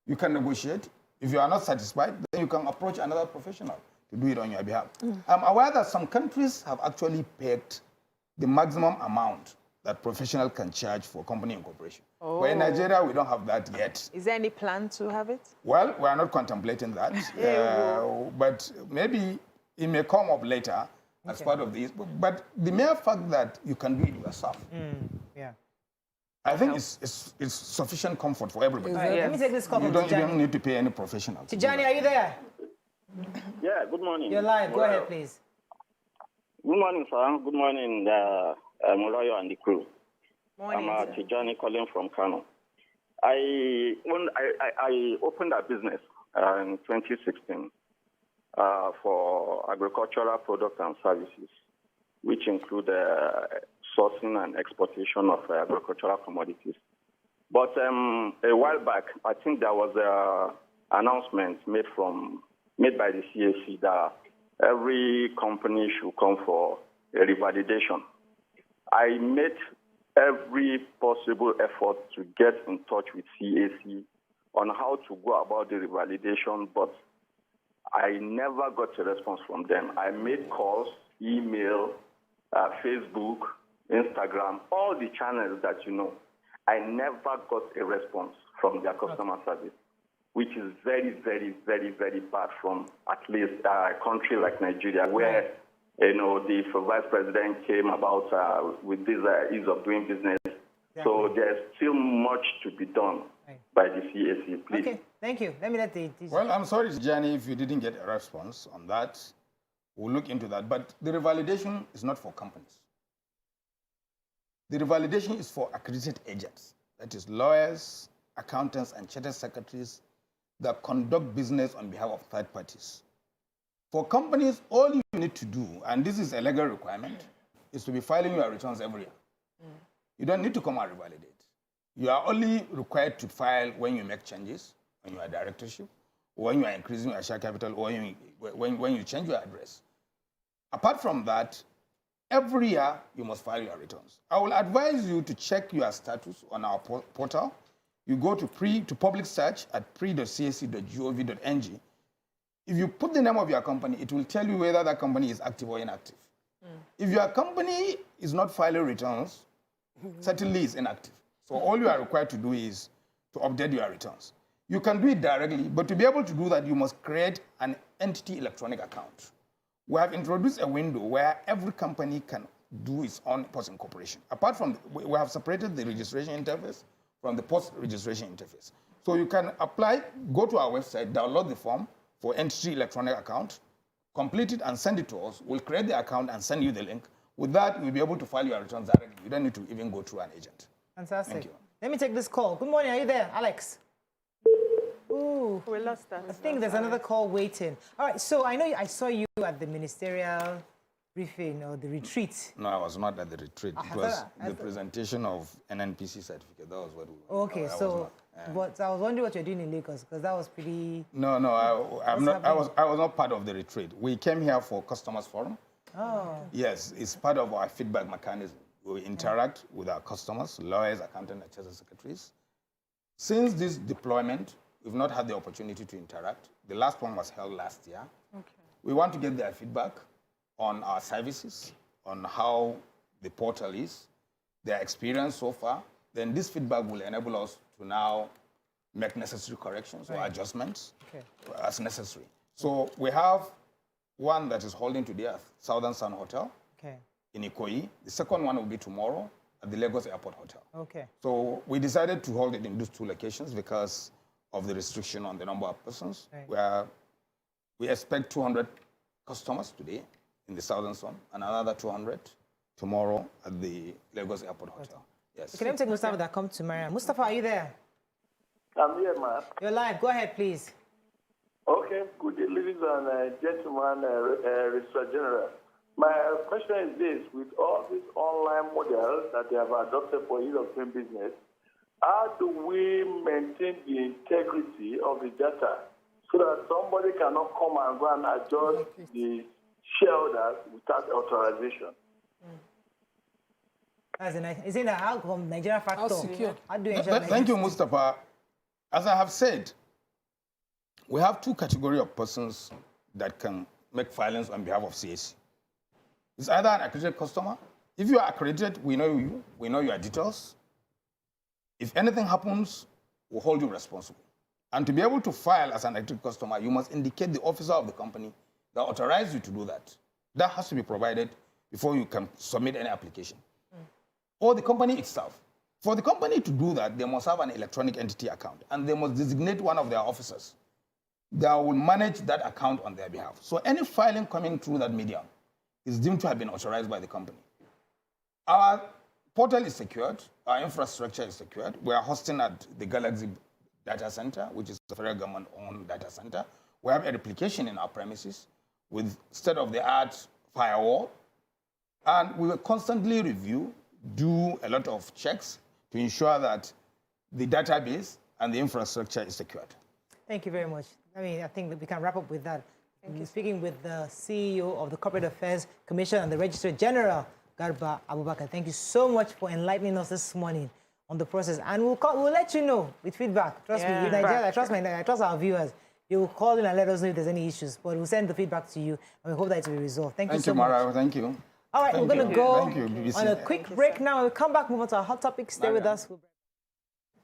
you can negotiate. If you are not satisfied, then you can approach another professional to do it on your behalf. I'm aware that some countries have actually pegged the maximum amount that professional can charge for company incorporation. Oh. But in Nigeria, we don't have that yet. Is there any plan to have it? Well, we are not contemplating that. But maybe it may come up later as part of this. But the mere fact that you can do it yourself, I think it's sufficient comfort for everybody. All right, let me take this call from You don't need to pay any professional. Tijani, are you there? Yeah, good morning. You're live. Go ahead, please. Good morning, sir. Good morning, Mulayo and the crew. Morning, I'm Tijani calling from Kano. I opened a business in 2016 for agricultural products and services, which include sourcing and exportation of agricultural commodities. But a while back, I think there was an announcement made by the CAC that every company should come for a revalidation. I made every possible effort to get in touch with CAC on how to go about the revalidation, but I never got a response from them. I made calls, email, Facebook, Instagram, all the channels that you know. I never got a response from their customer service, which is very, very, very, very bad from at least a country like Nigeria, where the vice president came about with this ease of doing business. So there's still much to be done by the CAC, please. Okay. Thank you. Let me let the... Well, I'm sorry, Gianni, if you didn't get a response on that. We'll look into that. But the revalidation is not for companies. The revalidation is for accredited agents. That is lawyers, accountants, and chartered secretaries that conduct business on behalf of third parties. For companies, all you need to do, and this is a legal requirement, is to be filing your returns every year. You don't need to come and revalidate. You are only required to file when you make changes, when you are directorship, or when you are increasing your share capital, or when you change your address. Apart from that, every year you must file your returns. I will advise you to check your status on our portal. You go to public search at pre.cac.gov.ng. If you put the name of your company, it will tell you whether that company is active or inactive. If your company is not filing returns, certainly it's inactive. So all you are required to do is to update your returns. You can do it directly, but to be able to do that, you must create an entity electronic account. We have introduced a window where every company can do its own post-incorporation. Apart from, we have separated the registration interface from the post-registration interface. So you can apply, go to our website, download the form for entity electronic account, complete it and send it to us. We'll create the account and send you the link. With that, you'll be able to file your returns directly. You don't need to even go through an agent. Fantastic. Thank you. Let me take this call. Good morning. Are you there, Alex? Ooh. We lost that. I think there's another call waiting. All right. So I know I saw you at the ministerial briefing or the retreat. No, I was not at the retreat. It was the presentation of NNPC certificate. That was what we were. Okay, but I was wondering what you're doing in Lagos because that was pretty. No, I was not part of the retreat. We came here for customers forum. Oh. Yes, it's part of our feedback mechanism. We interact with our customers, lawyers, accountants, and chartered secretaries. Since this deployment, we've not had the opportunity to interact. The last one was held last year. Okay. We want to get their feedback on our services, on how the portal is, their experience so far. Then this feedback will enable us to now make necessary corrections or adjustments as necessary. So we have one that is holding today at Southern Sun Hotel in Ikoyi. The second one will be tomorrow at the Lagos Airport Hotel. Okay. So we decided to hold it in these two locations because of the restriction on the number of persons. Where we expect 200 customers today in the Southern Sun and another 200 tomorrow at the Lagos Airport Hotel. Yes. Okay, let me take Mustafa that come to Mariam. Mustafa, are you there? I'm here, ma'am. You're live. Go ahead, please. Okay. Good day, ladies and gentlemen, Registrar General. My question is this: with all these online models that they have adopted for ease of doing business, how do we maintain the integrity of the data so that somebody cannot come and go and adjust the shareholders without authorization? Is it how come Nigeria factor? How do you ensure Thank you, Mustafa. As I have said, we have two categories of persons that can make filings on behalf of CAC. It's either an accredited customer. If you are accredited, we know you, we know your details. If anything happens, we'll hold you responsible. And to be able to file as an accredited customer, you must indicate the officer of the company that authorized you to do that. That has to be provided before you can submit any application. Or the company itself. For the company to do that, they must have an electronic entity account, and they must designate one of their officers that will manage that account on their behalf. So any filing coming through that medium is deemed to have been authorized by the company. Our portal is secured. Our infrastructure is secured. We are hosting at the Galaxy Data Center, which is the federal government-owned data center. We have a replication in our premises with state-of-the-art firewall. And we will constantly review, do a lot of checks to ensure that the database and the infrastructure is secured. Thank you very much. I mean, I think that we can wrap up with that. Speaking with the CEO of the Corporate Affairs Commission and the Registrar General, Garba Abubakar. Thank you so much for enlightening us this morning on the process. And we'll let you know with feedback. Trust me, Nigeria, I trust our viewers. You will call in and let us know if there's any issues. But we'll send the feedback to you, and we hope that it will be resolved. Thank you so much. Mara. Thank you. All right, we're going to go on a quick break now. We'll come back, move on to our hot topic. Stay with us.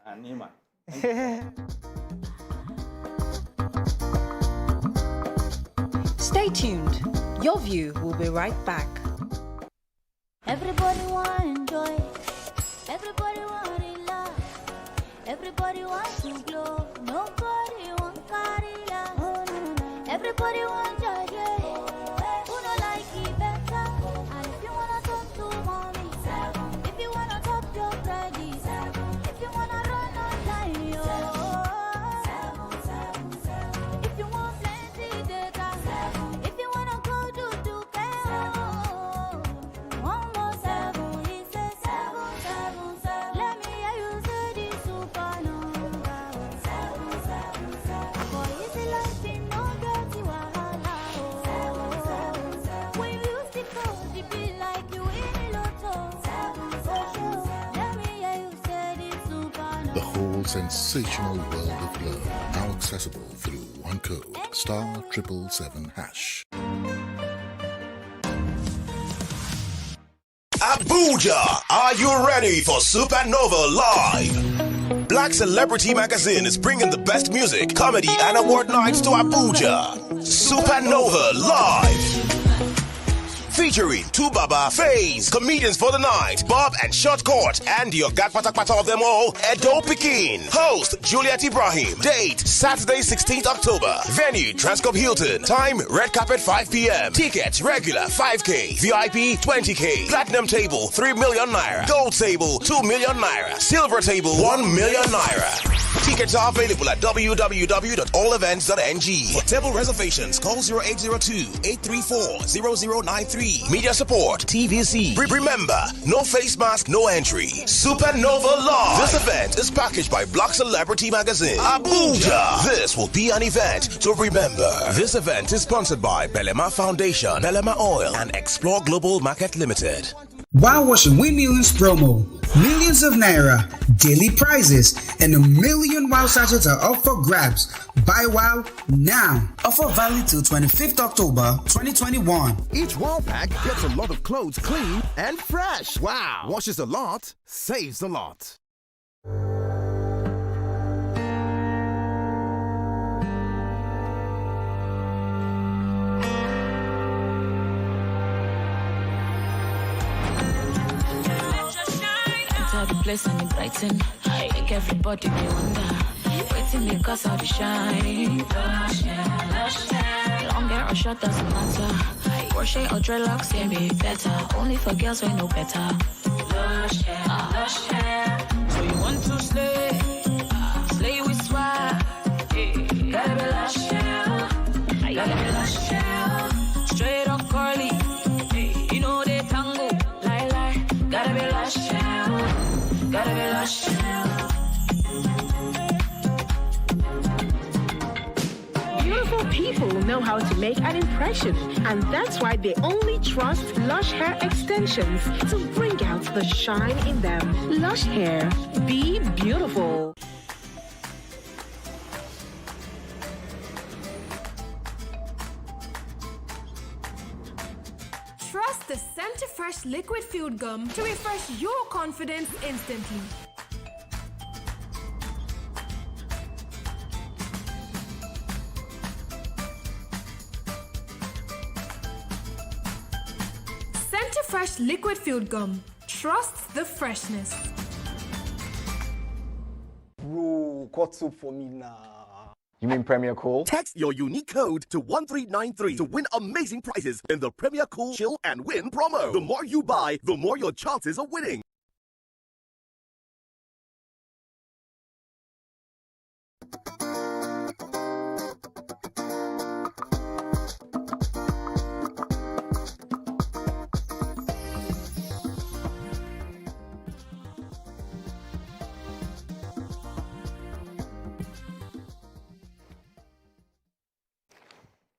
And Nima. Stay tuned. Your View will be right back. Everybody want to enjoy. Everybody want to relax. Everybody wants to glow. Nobody Everybody want judge, yeah. Who don't like it better? And if you wanna talk to mommy, if you wanna talk your credit, if you wanna run online, yo. If you want plenty data, if you wanna go do one more 7, he says 7. Let me hear you say this supernova. 7. Boy, is it like you no get you wahala? 7. When you use the code, it be like you win a lotto. 7. Let me hear you say this supernova. The whole sensational world of love now accessible through one code, *777#. Abuja, are you ready for Supernova Live? Black Celebrity Magazine is bringing the best music, comedy, and award nights to Abuja. Supernova Live. Featuring Tubaba, FaZe, Comedians for the Night, Bob and Short Court, and your Pata of them all, Edo Pekin. Host, Juliet Ibrahim. Date, Saturday, 16th October. Venue, Transcorp Hilton. Time, red carpet, 5 p.m. Tickets, regular, 5K. VIP, 20K. Platinum table, 3 million naira. Gold table, 2 million naira. Silver table, 1 million naira. Tickets are available at www.allevents.ng. For table reservations, call 0802-834-0093. Media support, TVC. Remember, no face mask, no entry. Supernova Live. This event is packaged by Black Celebrity Magazine. Abuja. This will be an event to remember. This event is sponsored by Belema Foundation, Belema Oil, and Explore Global Market Limited. Wow Washing Win Millions promo. Millions of naira, daily prizes, and 1 million wow sachets are up for grabs. Buy wow now. Offer valid till 25th October 2021. Each wow pack gets a lot of clothes clean and fresh. Wow. Washes a lot, saves a lot. The place and it brighten. Make everybody be wonder. Waiting because of the shine. Lush hair. Long hair or short doesn't matter. Crochet or dreadlocks can be better. Only for girls who know better. Lush hair. So you want to slay? Slay with swag. Gotta be lush hair. Gotta be lush hair. Straight up curly. You know they tango. Lie. Gotta be lush hair. Gotta be lush. Beautiful people know how to make an impression, and that's why they only trust Lush Hair Extensions to bring out the shine in them. Lush Hair, be beautiful. Trust the Center Fresh Liquid Food Gum to refresh your confidence instantly. Center Fresh Liquid Food Gum. Trust the freshness. Bro, what's up for me now? You mean Premier Cool? Text your unique code to 1393 to win amazing prizes in the Premier Cool Chill and Win promo. The more you buy, the more your chances of winning.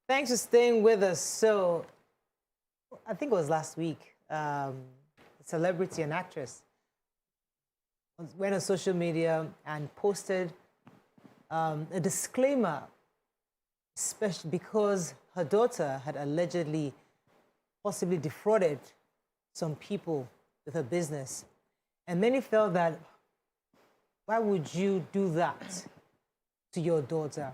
Thanks for staying with us. So, I think it was last week, a celebrity and actress went on social media and posted a disclaimer, especially because her daughter had allegedly possibly defrauded some people with her business. And many felt that, why would you do that to your daughter?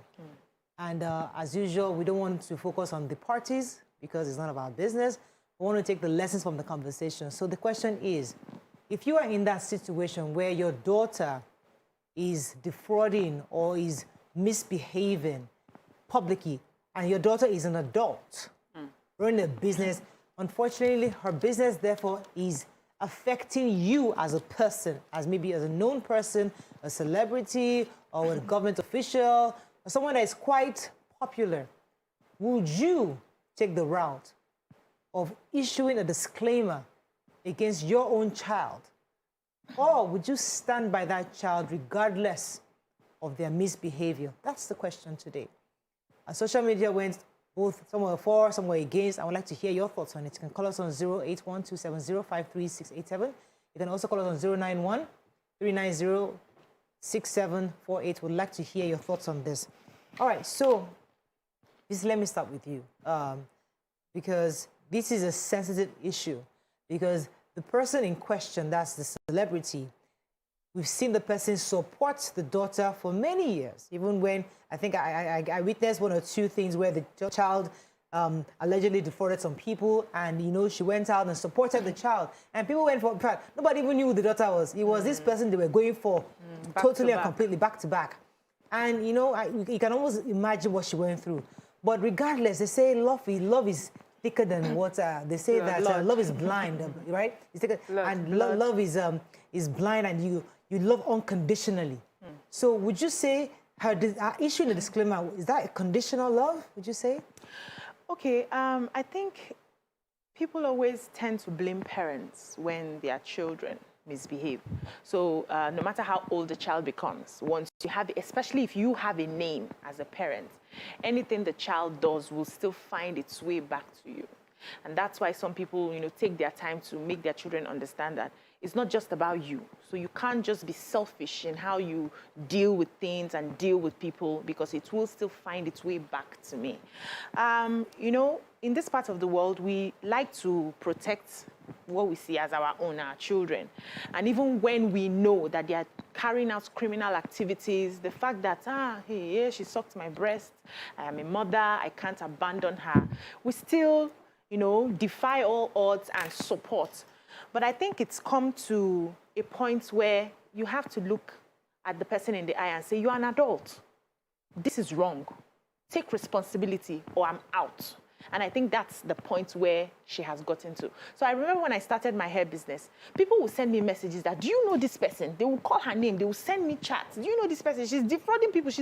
And as usual, we don't want to focus on the parties because it's none of our business. We want to take the lessons from the conversation. So the question is, if you are in that situation where your daughter is defrauding or is misbehaving publicly, and your daughter is an adult running a business, unfortunately, her business, therefore, is affecting you as a person, as maybe as a known person, a celebrity, or a government official, or someone that is quite popular. Would you take the route of issuing a disclaimer against your own child? Or would you stand by that child regardless of their misbehavior? That's the question today. Social media went both, some were for, some were against. I would like to hear your thoughts on it. You can call us on 08127053687. You can also call us on 091-390-6748. Would like to hear your thoughts on this. All right, so let me start with you, because this is a sensitive issue, because the person in question, that's the celebrity, we've seen the person support the daughter for many years, even when I think I witnessed one or two things where the child allegedly defrauded some people, and she went out and supported the child, and people went for nobody even knew who the daughter was. It was this person they were going for, totally and completely back to back, and you can almost imagine what she went through. But regardless, they say love is thicker than water. They say that love is blind, right? It's thicker, love is blind, and you love unconditionally. So would you say her issuing a disclaimer, is that a conditional love, would you say? Okay, I think people always tend to blame parents when their children misbehave. So no matter how old the child becomes, once you have, especially if you have a name as a parent, anything the child does will still find its way back to you. And that's why some people, take their time to make their children understand that it's not just about you. So you can't just be selfish in how you deal with things and deal with people, because it will still find its way back to me. In this part of the world, we like to protect what we see as our own, our children. And even when we know that they are carrying out criminal activities, the fact that, hey, she sucked my breast, I am a mother, I can't abandon her, we still, defy all odds and support. But I think it's come to a point where you have to look at the person in the eye and say, you're an adult. This is wrong. Take responsibility or I'm out. And I think that's the point where she has gotten to. So I remember when I started my hair business, people would send me messages that, do you know this person? They will call her name. They will send me chats. Do you know this person? She's defrauding people.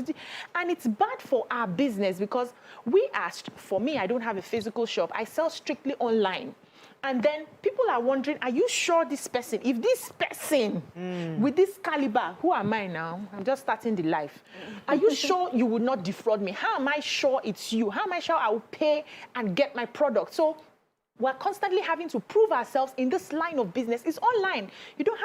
And it's bad for our business, because we asked, for me, I don't have a physical shop. I sell strictly online. And then people are wondering, are you sure this person, if this person with this caliber, who am I now? I'm just starting the life. Are you sure you would not defraud me? How am I sure it's you? How am I sure I will pay and get my product? So we're constantly having to prove ourselves in this line of business. It's online. I don't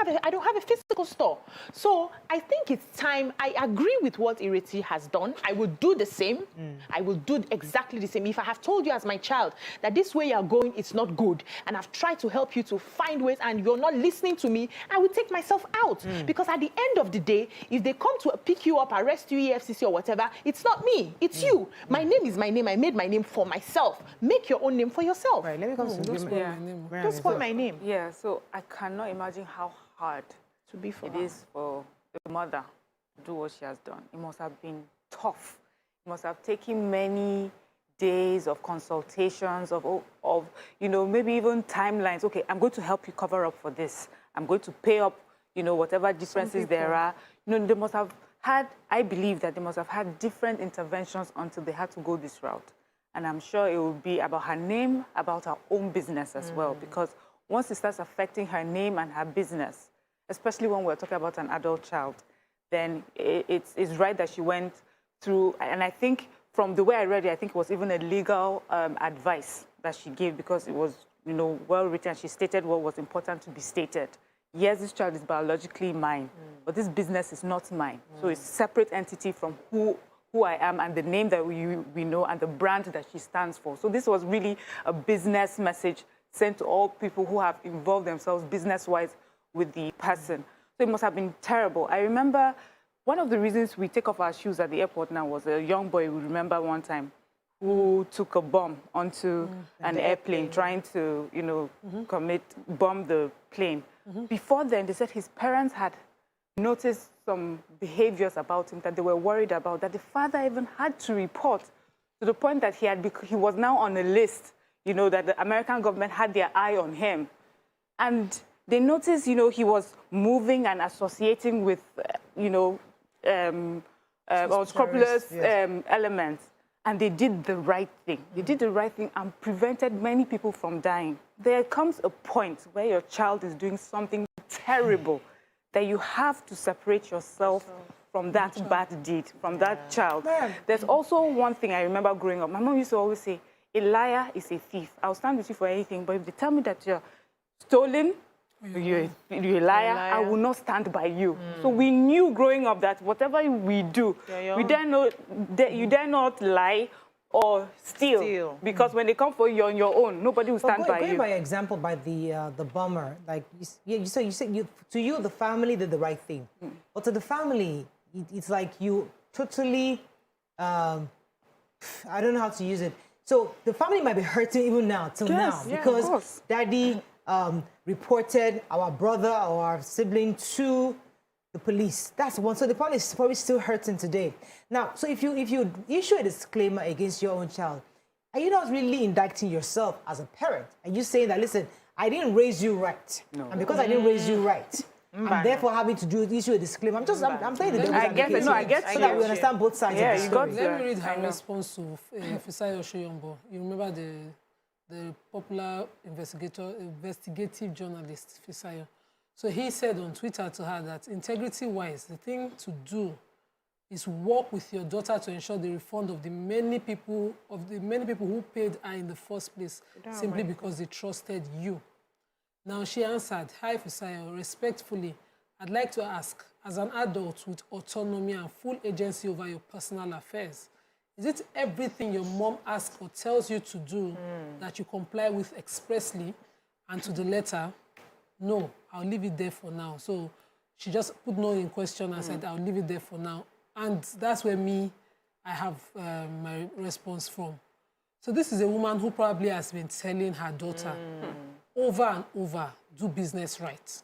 have a physical store. So I think it's time. I agree with what Ireti has done. I will do the same. I will do exactly the same. If I have told you as my child that this way you're going, it's not good, and I've tried to help you to find ways and you're not listening to me, I will take myself out. Because at the end of the day, if they come to pick you up, arrest you, EFCC or whatever, it's not me, it's you. My name is my name. I made my name for myself. Make your own name for yourself. Right, let me don't spoil my name. Yeah, so I cannot imagine how hard it is for the mother to do what she has done. It must have been tough. It must have taken many days of consultations, of maybe even timelines. Okay, I'm going to help you cover up for this. I'm going to pay up, whatever differences there are. They must have had, I believe that they must have had different interventions until they had to go this route. And I'm sure it will be about her name, about her own business as well. Because once it starts affecting her name and her business, especially when we're talking about an adult child, then it's right that she went through. And I think from the way I read it, I think it was even a legal advice that she gave, because it was, well written. She stated what was important to be stated. Yes, this child is biologically mine, but this business is not mine. So it's a separate entity from who I am and the name that we know and the brand that she stands for. So this was really a business message sent to all people who have involved themselves business-wise with the person. So it must have been terrible. I remember one of the reasons we take off our shoes at the airport now was a young boy, we remember one time, who took a bomb onto an airplane, trying to, bomb the plane. Before then, they said his parents had noticed some behaviors about him that they were worried about, that the father even had to report to the point that he was now on a list, you know, that the American government had their eye on him. And they noticed, you know, he was moving and associating with, you know, unscrupulous elements. And they did the right thing. They did the right thing and prevented many people from dying. There comes a point where your child is doing something terrible that you have to separate yourself from that bad deed, from that child. There's also one thing I remember growing up. My mom used to always say, a liar is a thief. I'll stand with you for anything, but if they tell me that you're stolen, you're a liar, I will not stand by you. So we knew growing up that whatever we do, you dare not lie or steal. Because when they come for you on your own, nobody will stand by you. Going by example, by the bomber, like you said, to you, the family did the right thing. But to the family, it's like you totally, I don't know how to use it. So the family might be hurting even now, till now, because daddy reported our brother or our sibling to the police. That's one. So the family is probably still hurting today. Now, so if you issue a disclaimer against your own child, are you not really indicting yourself as a parent? Are you saying that, listen, I didn't raise you right, and because I didn't raise you right, I'm therefore having to issue a disclaimer. I'm playing the devil's advocate. I get so that we understand both sides of the story. Let me read her response to Fisayo Oshoyombo. You remember the popular investigative journalist, Fisayo. So he said on Twitter to her that integrity-wise, the thing to do is work with your daughter to ensure the refund of the many people who paid her in the first place, simply because they trusted you. Now she answered, "Hi Fisayo, respectfully, I'd like to ask, as an adult with autonomy and full agency over your personal affairs, is it everything your mom asks or tells you to do that you comply with expressly and to the letter? No, I'll leave it there for now." So she just put no in question and said, "I'll leave it there for now." And that's where I have my response from. So this is a woman who probably has been telling her daughter over and over, do business right,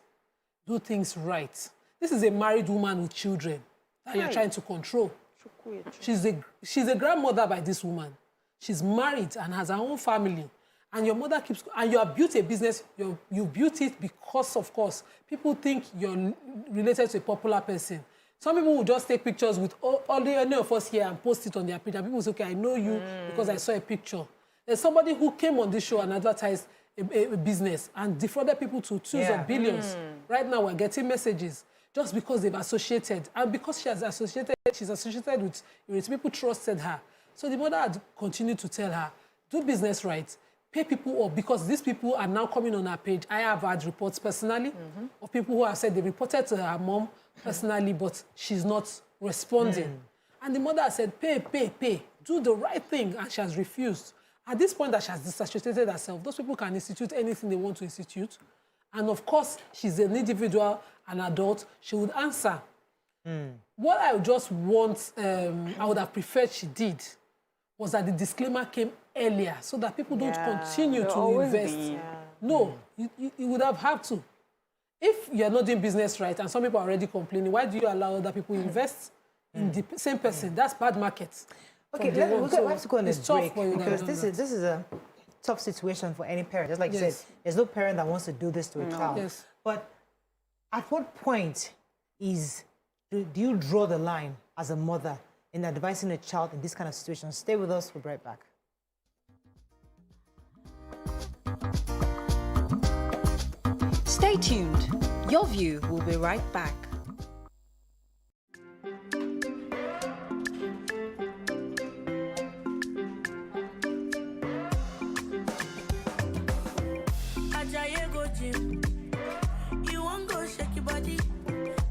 do things right. This is a married woman with children that you're trying to control. She's a grandmother by this woman. She's married and has her own family. And your mother and you have built a business, you built it because, of course, people think you're related to a popular person. Some people will just take pictures with any of us here and post it on their page. And people will say, okay, I know you because I saw a picture. There's somebody who came on this show and advertised a business and defrauded people to tens of billions. Right now, we're getting messages just because they've associated. And because she's associated with Ireti, people trusted her. So the mother had continued to tell her, do business right, pay people up, because these people are now coming on her page. I have had reports personally of people who have said they reported to her mom personally, but she's not responding. And the mother said, pay, do the right thing, and she has refused. At this point that she has disassociated herself, those people can institute anything they want to institute. And of course, she's an individual, an adult, she would answer. What I just want, I would have preferred she did, was that the disclaimer came earlier so that people don't continue to invest. No, you would have had to. If you're not doing business right and some people are already complaining, why do you allow other people to invest in the same person? That's bad market. Okay, we have to go on a break because this is a tough situation for any parent. Just like you said, there's no parent that wants to do this to a child. But at what point do you draw the line as a mother in advising a child in this kind of situation? Stay with us, we'll be right back. Stay tuned. Your View will be right back. You won't go shake your body.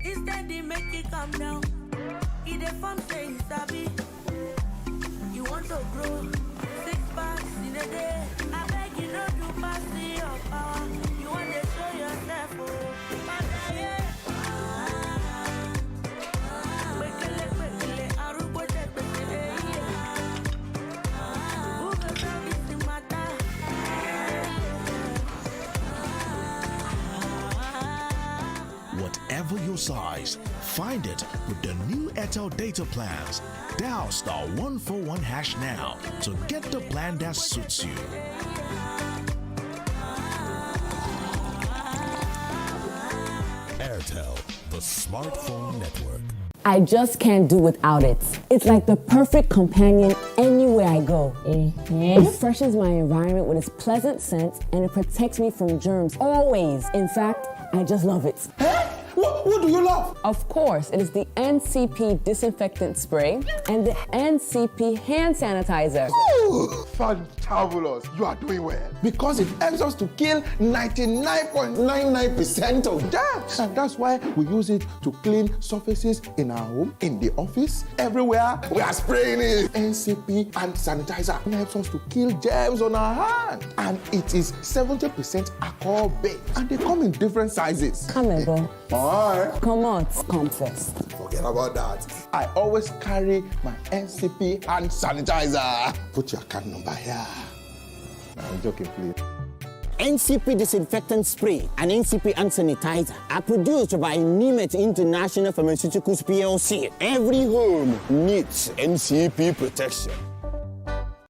Instead, they make it calm down. Eat the farm, say it's happy. You want to grow 6 packs in a day. I beg you not to pass your power. You want to show yourself, oh. whatever your size. Find it with the new Airtel data plans. Dial *141# now to get the plan that suits you. Airtel, the smartphone network. I just can't do without it. It's like the perfect companion anywhere I go. It refreshes my environment with its pleasant scent and it protects me from germs always. In fact, I just love it. What do you love? Of course, it is the NCP disinfectant spray and the NCP hand sanitizer. Ooh, fantabulous. You are doing well. Because it helps us to kill 99.99% of germs. And that's why we use it to clean surfaces in our home, in the office, everywhere. We are spraying it. NCP hand sanitizer helps us to kill germs on our hands. And it is 70% alcohol-based. And they come in different sizes. Come on, bro. Alright. Come on, come first. Forget about that. I always carry my NCP hand sanitizer. Put your card number here. I'm joking, please. NCP disinfectant spray and NCP hand sanitizer are produced by Nimet International Pharmaceuticals PLC. Every home needs NCP protection.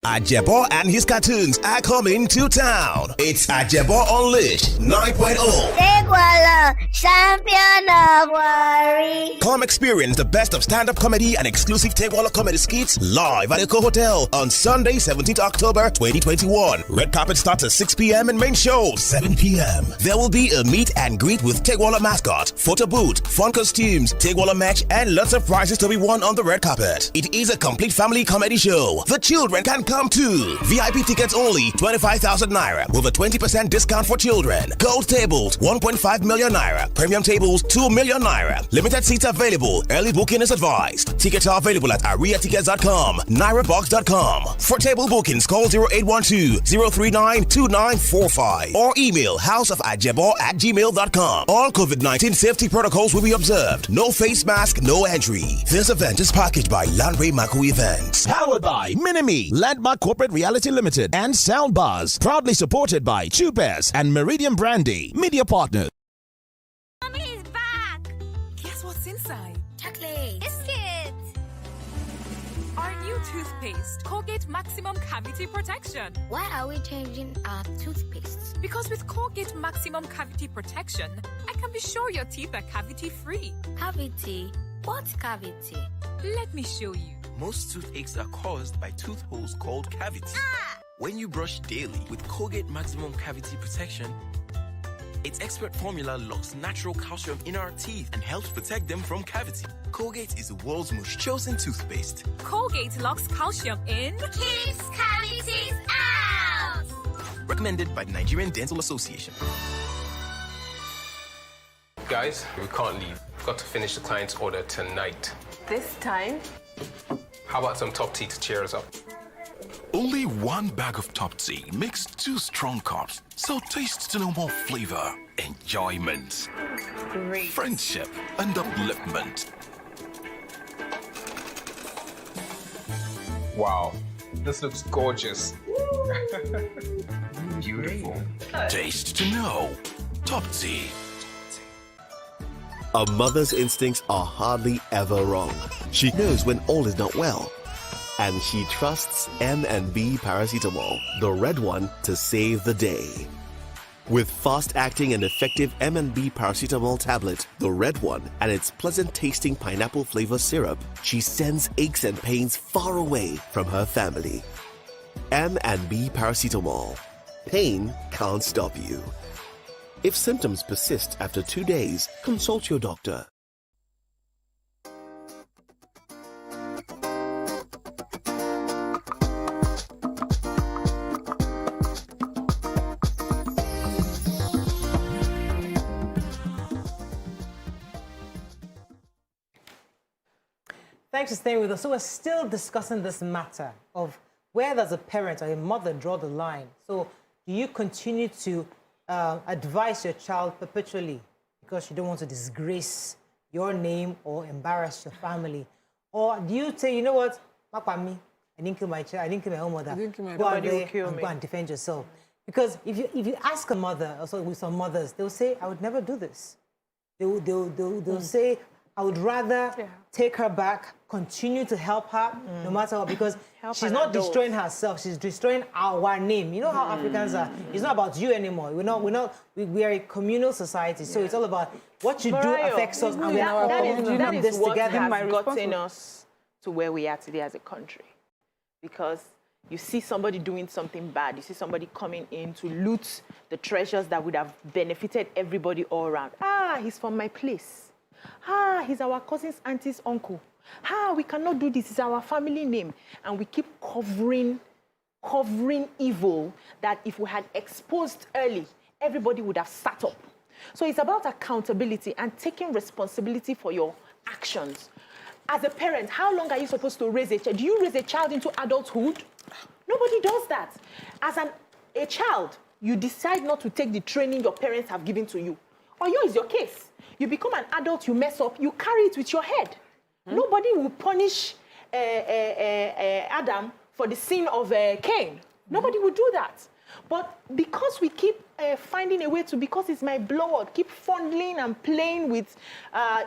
Ajebo and his cartoons are coming to town. It's Ajebo Unleashed 9.0. Teguala, champion of worry. Come experience the best of stand-up comedy and exclusive Teguala comedy skits live at Eco Hotel on Sunday, 17th October 2021. Red carpet starts at 6 p.m. and main show 7 p.m. There will be a meet and greet with Teguala mascot, photo booth, fun costumes, Teguala match, and lots of prizes to be won on the red carpet. It is a complete family comedy show. The children can come too. VIP tickets only 25,000 naira with a 20% discount for children. Gold tables 1.5 million naira. Premium tables 2 million naira. Limited seats available. Early booking is advised. Tickets are available at ariatickets.com, nairabox.com. For table bookings, call 0812-039-2945 or email houseofajebo@gmail.com. All COVID-19 safety protocols will be observed. No face mask, no entry. This event is packaged by Landry Maku Events. Powered by Minimi, Landmark Corporate Reality Limited, and Soundbars. Proudly supported by Chupes and Meridian Brandy. Media partners. Mommy is back. Guess what's inside? Chocolate. Biscuit. Our new toothpaste, Colgate Maximum Cavity Protection. Why are we changing our toothpaste? Because with Colgate Maximum Cavity Protection, I can be sure your teeth are cavity-free. Cavity? What cavity? Let me show you. Most toothaches are caused by tooth holes called cavities. When you brush daily with Colgate Maximum Cavity Protection, its expert formula locks natural calcium in our teeth and helps protect them from cavity. Colgate is the world's most chosen toothpaste. Colgate locks calcium in. Keeps cavities out. Recommended by the Nigerian Dental Association. Guys, we can't leave. We've got to finish the client's order tonight. This time? How about some top tea to cheer us up? Only one bag of top tea makes 2 strong cups, so taste to know more flavor, enjoyment, Great. friendship, and upliftment. Wow, this looks gorgeous. Beautiful. Taste to know. Top tea. A mother's instincts are hardly ever wrong. She knows when all is not well. And she trusts M&B Paracetamol, the red one, to save the day. With fast-acting and effective M&B Paracetamol tablet, the red one, and its pleasant-tasting pineapple flavor syrup, she sends aches and pains far away from her family. M&B Paracetamol. Pain can't stop you. If symptoms persist after 2 days, consult your doctor. Thanks for staying with us. So we're still discussing this matter of where does a parent or a mother draw the line? So do you continue to advise your child perpetually because you don't want to disgrace your name or embarrass your family? Or do you say, you know what, I didn't kill my child, I didn't kill my own mother. Go out there and go and defend yourself. Because if you ask a mother, also with some mothers, they'll say, I would never do this. they'll say, I would rather take her back, continue to help her, no matter what, because she's not destroying herself, she's destroying our name. You know how Africans are. It's not about you anymore. We are a communal society, so it's all about what you do affects us, and we are all doing this together. That has gotten us to where we are today as a country, because you see somebody doing something bad, you see somebody coming in to loot the treasures that would have benefited everybody all around. Ah, he's from my place. Ah, he's our cousin's auntie's uncle. Ah, we cannot do this, it's our family name. And we keep covering evil that if we had exposed early, everybody would have sat up. So it's about accountability and taking responsibility for your actions. As a parent, how long are you supposed to raise a child? Do you raise a child into adulthood? Nobody does that. As a child, you decide not to take the training your parents have given to you. Or yours is your case. You become an adult, you mess up, you carry it with your head. Nobody will punish Adam for the sin of Cain. Nobody will do that. But because we keep finding a way to, because it's my blood, keep fondling and playing with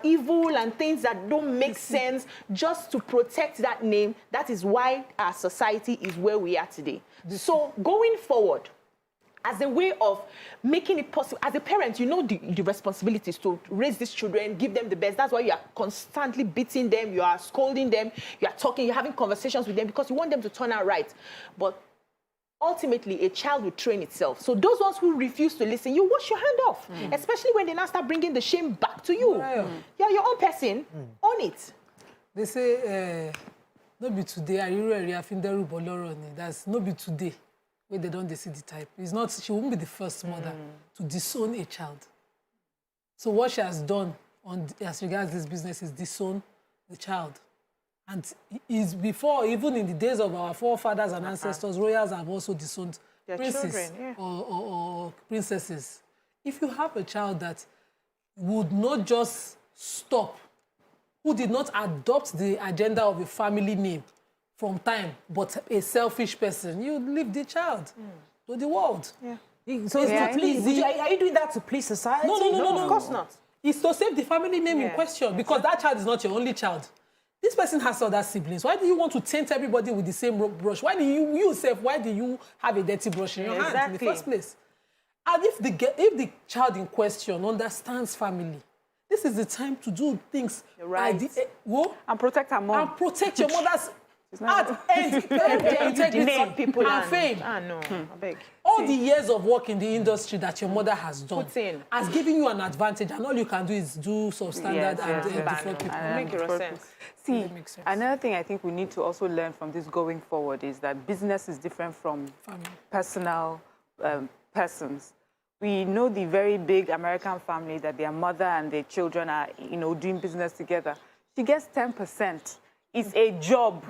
evil and things that don't make sense just to protect that name, that is why our society is where we are today. So going forward, as a way of making it possible, as a parent, you know the responsibilities to raise these children, give them the best. That's why you are constantly beating them, you are scolding them, you are talking, you're having conversations with them because you want them to turn out right. But ultimately, a child will train itself. So those ones who refuse to listen, you wash your hand off, especially when they now start bringing the shame back to you. You're your own person, own it. They say, no be today, that's no be today. Where they don't see the type. It's not, she won't be the first mother to disown a child. So what she has done as regards this business is disown the child. And is before, even in the days of our forefathers and ancestors, royals have also disowned princes or princesses. If you have a child that would not just stop, who did not adopt the agenda of a family name from time, but a selfish person, you leave the child to the world. So it's not pleasing. Are you doing that to please society? No. Of course not. It's to save the family name in question, because that child is not your only child. This person has other siblings. Why do you want to taint everybody with the same brush? Why do why do you have a dirty brush in your hand in the first place? And if the child in question understands family, this is the time to do things right. And protect her mom. And protect your mother's integrity people and fame. No, I beg. All the years of work in the industry that your mother has done has given you an advantage, and all you can do is do substandard and defraud people. Make your sense. See, another thing I think we need to also learn from this going forward is that business is different from personal persons. We know the very big American family that their mother and their children are, doing business together. She gets 10%. It's a job,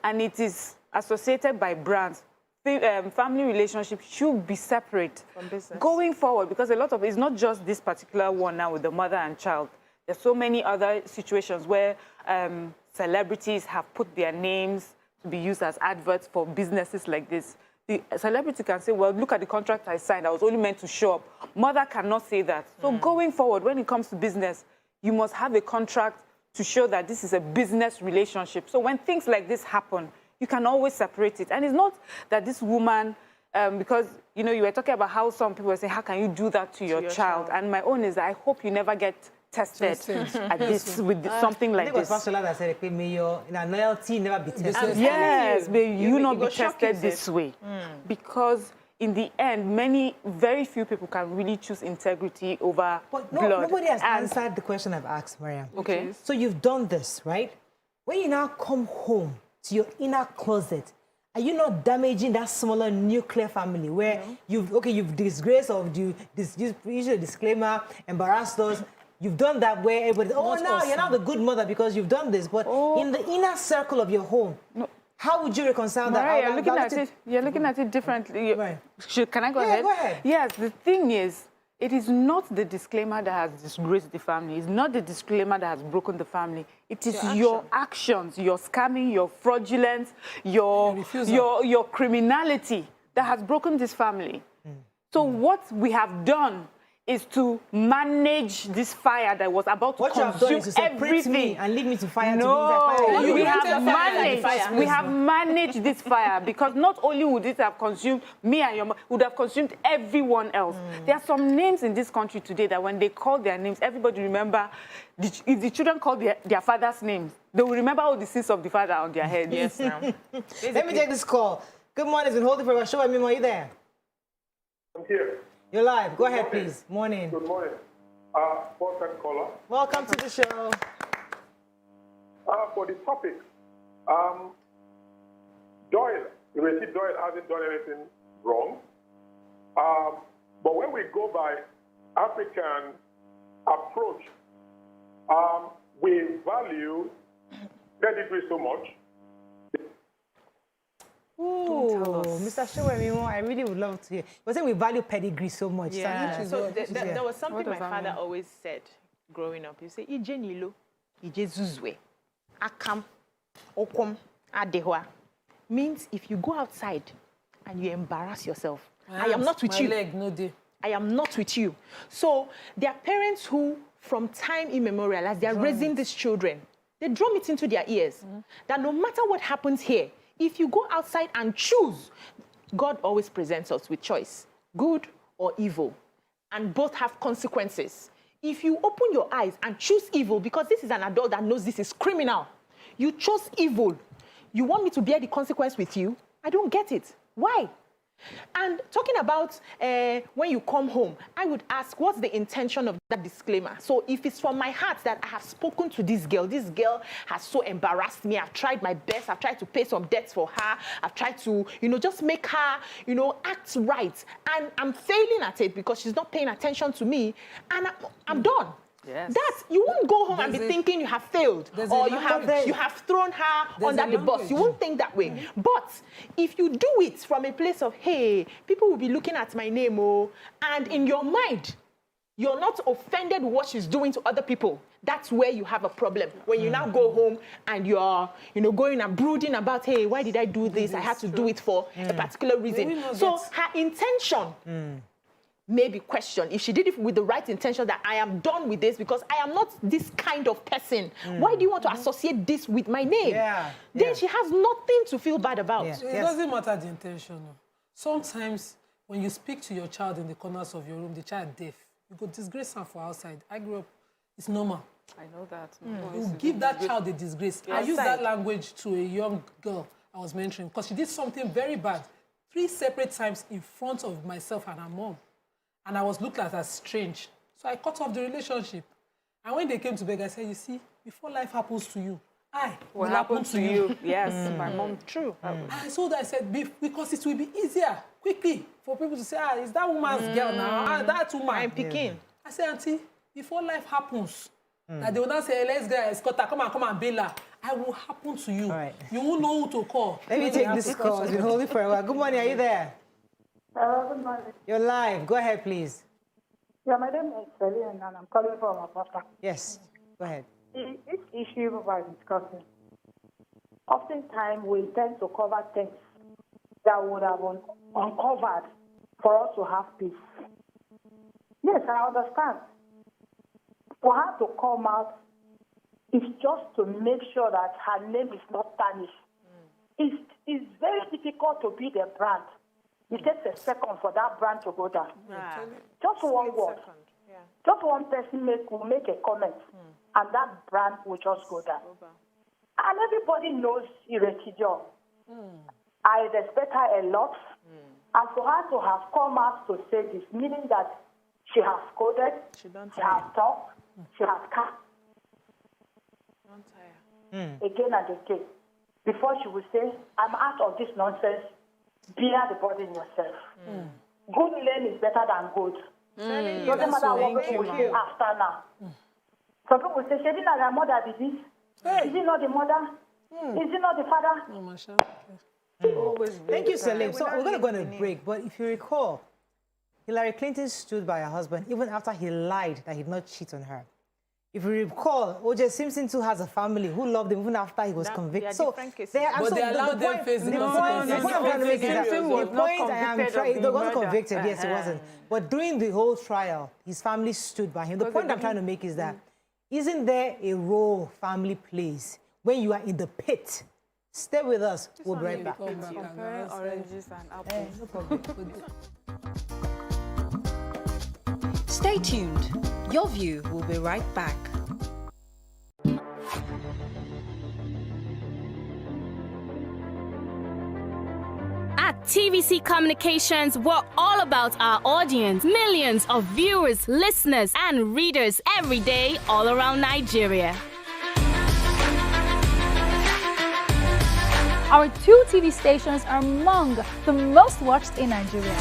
and it is associated by brands. Family relationships should be separate from business. Going forward, because a lot of it's not just this particular one now with the mother and child. There's so many other situations where celebrities have put their names to be used as adverts for businesses like this. The celebrity can say, well, look at the contract I signed. I was only meant to show up. Mother cannot say that. So going forward, when it comes to business, you must have a contract to show that this is a business relationship. So when things like this happen, you can always separate it. And it's not that this woman, because, you were talking about how some people say, how can you do that to your child? And my own is, I hope you never get tested at this with something like this. I think it was Pastor that said, loyalty never be tested. Yes, but you not be tested this way. Because in the end, very few people can really choose integrity over blood. Nobody has answered the question I've asked, Mariam. Okay. So you've done this, right? When you now come home to your inner closet, are you not damaging that smaller nuclear family where you've disgraced or you issue a disclaimer, embarrassed us? You've done that where everybody, you're not the good mother because you've done this. But in the inner circle of your home, how would you reconcile that? You're looking at it differently. Right. Can I go ahead? Go ahead. Yes, the thing is, it is not the disclaimer that has disgraced the family. It's not the disclaimer that has broken the family. It is your actions, your scamming, your fraudulence, your criminality that has broken this family. So what we have done is to manage this fire that was about to what you have done consume is to separate me everything. and lead me to fire. No, to we have managed this fire because not only would it have consumed me and your mom, would have consumed everyone else. There are some names in this country today that when they call their names, everybody remember. If the children call their father's names, they will remember all the sins of the father on their head. Yes, now. Let me take this call. Good morning. It's been holding for a show. Are you there? I'm here. You're live. Go ahead, please. Morning. Good morning. First-time caller. Welcome to the show. For the topic, Doyle, Ireti Doyle hasn't done anything wrong. But when we go by African approach, we value pedigree so much. Ooh, Mr. Showemimo, I really would love to hear. You're saying we value pedigree so much. Yeah. So there was something my father always said growing up. He said, "Ije nilo, ije zuzwe, akam, okom, adehwa." Means if you go outside and you embarrass yourself, I am not with you. Leg, no day. I am not with you. So there are parents who, from time immemorial, as they are raising these children, they drum it into their ears that no matter what happens here, if you go outside and choose, God always presents us with choice, good or evil, and both have consequences. If you open your eyes and choose evil, because this is an adult that knows this is criminal, you chose evil, you want me to bear the consequence with you? I don't get it. Why? And talking about when you come home, I would ask, what's the intention of that disclaimer? So if it's from my heart that I have spoken to this girl has so embarrassed me, I've tried my best, I've tried to pay some debts for her, I've tried to, just make her, act right, and I'm failing at it because she's not paying attention to me, and I'm done. Yes. That you won't go home and be thinking you have failed or you have thrown her under the bus. You won't think that way. But if you do it from a place of, hey, people will be looking at my name, and in your mind, you're not offended with what she's doing to other people. That's where you have a problem. When you now go home and you're, going and brooding about, hey, why did I do this? I had to do it for a particular reason. So her intention may be questioned. If she did it with the right intention that I am done with this because I am not this kind of person. Why do you want to associate this with my name? Then she has nothing to feel bad about. It doesn't matter the intention. Sometimes when you speak to your child in the corners of your room, the child deaf, you go disgrace her for outside. I grew up, it's normal. I know that. You give that child a disgrace. I used that language to a young girl I was mentoring because she did something very bad 3 separate times in front of myself and her mom. And I was looked at as strange. So I cut off the relationship. And when they came to beg, I said, you see, before life happens to you, what happened to you? Yes, my mom, true. I told her, I said, because it will be easier, quickly, for people to say, is that woman's girl now? That woman. I'm picking. I said, auntie, before life happens, that they will not say, let's get escorter, come and bail her. I will happen to you. You won't know who to call. Let me take this call. It's been holding for a while. Good morning. Are you there? Hello, good morning. You're live. Go ahead, please. Yeah, my name is Celine, and I'm calling from Apostle. Yes, go ahead. This issue we're discussing, oftentimes we tend to cover things that would have uncovered for us to have peace. Yes, I understand. For her to come out is just to make sure that her name is not tarnished. It's very difficult to be the brand. It takes a second for that brand to go down. Just one word. Just one person will make a comment, and that brand will just go down. And everybody knows Ireti. I respect her a lot. And for her to have come out to say this, meaning that she has coded, she has talked, she has come again and again. Before she would say, I'm out of this nonsense, bear the burden yourself. Good lane is better than good. Doesn't matter what people will do after now. Some people say, she didn't know her mother did this. Is it not the mother? Is it not the father? Thank you, Salim. So we're going to go on a break, but if you recall, Hillary Clinton stood by her husband even after he lied that he did not cheat on her. If you recall, O.J. Simpson too has a family who loved him even after he was convicted. So they allowed them facing the point I'm trying to make is that he wasn't convicted. Yes, he wasn't. But during the whole trial, his family stood by him. The point I'm trying to make is that isn't there a role family plays when you are in the pit? Stay with us. We'll be right back. Compare oranges and apples. No problem. Stay tuned. Your View will be right back. At TVC Communications, we're all about our audience. Millions of viewers, listeners, and readers every day all around Nigeria. Our 2 TV stations are among the most watched in Nigeria.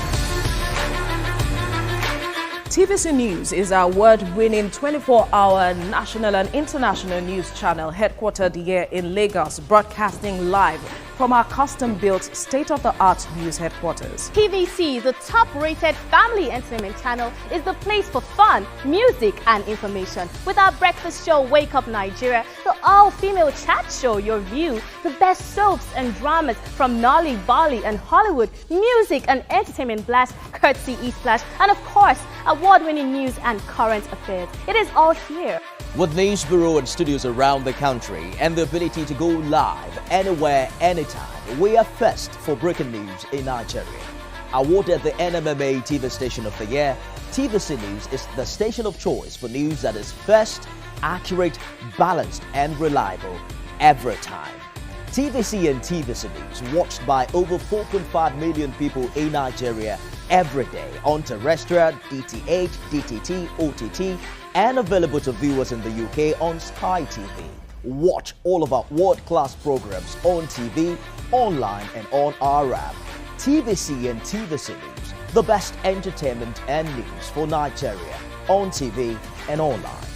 TVC News is our award-winning 24-hour national and international news channel headquartered here in Lagos, broadcasting live from our custom-built state-of-the-art news headquarters. TVC, the top-rated family entertainment channel, is the place for fun, music, and information. With our breakfast show, Wake Up Nigeria, the all-female chat show, Your View, the best soaps and dramas from Nolly, Bali, and Hollywood, music and entertainment blast, courtesy E-Flash, and of course, award-winning news and current affairs. It is all here. With news bureau and studios around the country and the ability to go live anywhere, anytime, we are first for breaking news in Nigeria. Awarded the NMMA TV Station of the Year, TVC News is the station of choice for news that is first, accurate, balanced, and reliable every time. TVC and TVC News watched by over 4.5 million people in Nigeria every day on terrestrial, DTH, DTT, OTT, and available to viewers in the UK on Sky TV. Watch all of our world-class programs on TV, online, and on our app. TVC and TVC News, the best entertainment and news for Nigeria on TV and online.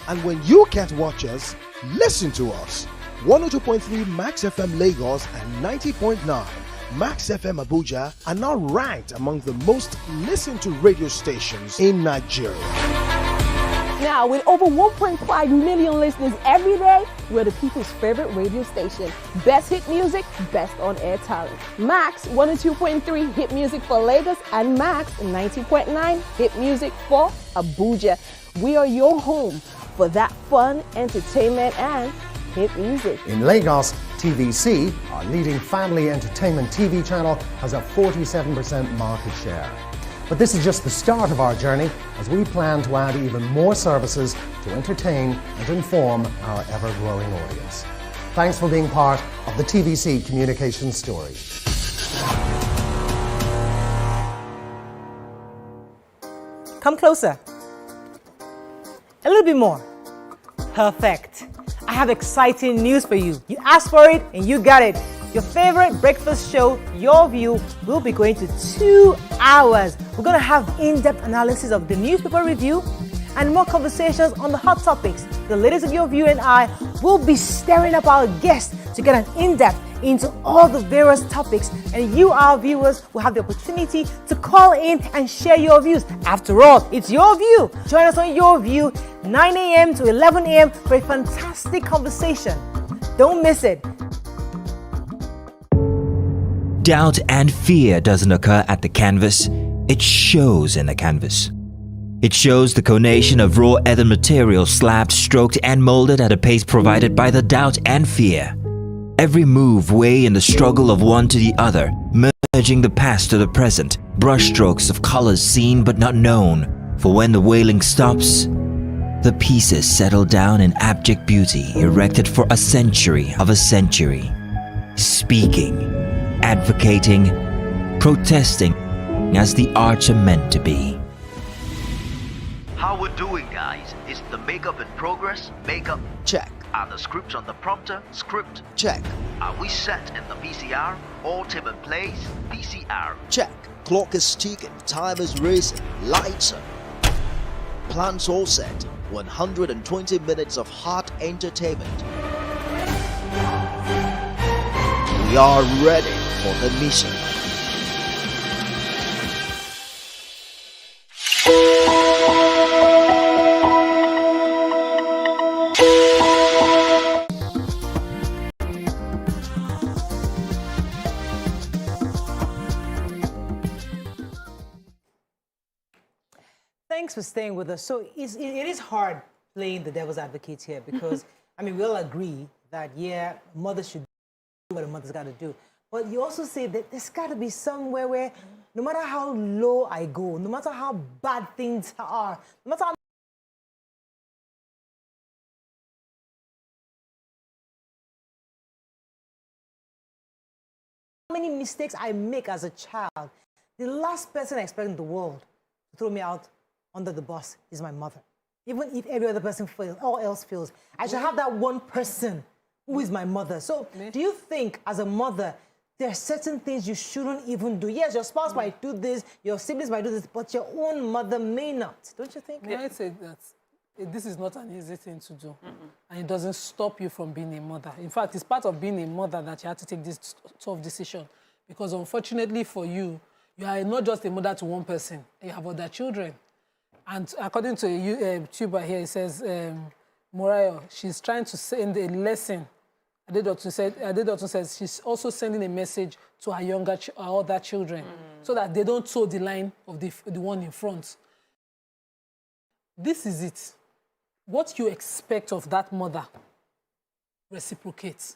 And when you can't watch us, listen to us. 102.3 Max FM Lagos and 90.9 Max FM Abuja are now ranked among the most listened to radio stations in Nigeria. Now, with over 1.5 million listeners every day, we're the people's favorite radio station. Best hit music, best on-air talent. Max 102.3 hit music for Lagos and Max 90.9 hit music for Abuja. We are your home for that fun, entertainment, and hit music. In Lagos, TVC, our leading family entertainment TV channel, has a 47% market share. But this is just the start of our journey as we plan to add even more services to entertain and inform our ever-growing audience. Thanks for being part of the TVC communication story. Come closer. A little bit more. Perfect. I have exciting news for you. You asked for it and you got it. Your favorite breakfast show, Your View, will be going to 2 hours. We're going to have in-depth analysis of the newspaper review and more conversations on the hot topics. The ladies of Your View and I will be stirring up our guests to get an in-depth into all the various topics, and you, our viewers, will have the opportunity to call in and share your views. After all, it's Your View. Join us on Your View, 9 a.m. to 11 a.m. for a fantastic conversation. Don't miss it. Doubt and fear doesn't occur at the canvas, it shows in the canvas. It shows the conation of raw earthen material slabbed, stroked, and molded at a pace provided by the doubt and fear. Every move weigh in the struggle of one to the other, merging the past to the present, brushstrokes of colors seen but not known. For when the wailing stops, the pieces settle down in abject beauty, erected for a century of a century. Speaking, advocating, protesting as the arts are meant to be. How we're doing, guys? Is the makeup in progress? Makeup check. Are the scripts on the prompter? Script check. Are we set in the VCR? All tape in place? VCR check. Clock is ticking, time is racing, lights are. Plans all set. 120 minutes of hot entertainment. We are ready for the mission. Thanks for staying with us. So it is hard playing the devil's advocate here because, I mean, we all agree that, yeah, mothers should do what a mother's got to do. But you also say that there's got to be somewhere where no matter how low I go, no matter how bad things are, no matter how many mistakes I make as a child, the last person I expect in the world to throw me out under the bus is my mother. Even if every other person fails, all else fails, I should have that one person who is my mother. So do you think, as a mother, there are certain things you shouldn't even do? Yes, your spouse might do this, your siblings might do this, but your own mother may not. Don't you think? I'd say that this is not an easy thing to do. And it doesn't stop you from being a mother. In fact, it's part of being a mother that you have to take this tough decision. Because unfortunately for you, you are not just a mother to one person. You have other children. And according to a YouTuber here, it says, Morayo, she's trying to send a lesson. Adedotu says she's also sending a message to her other children so that they don't toe the line of the one in front. This is it. What you expect of that mother, reciprocate.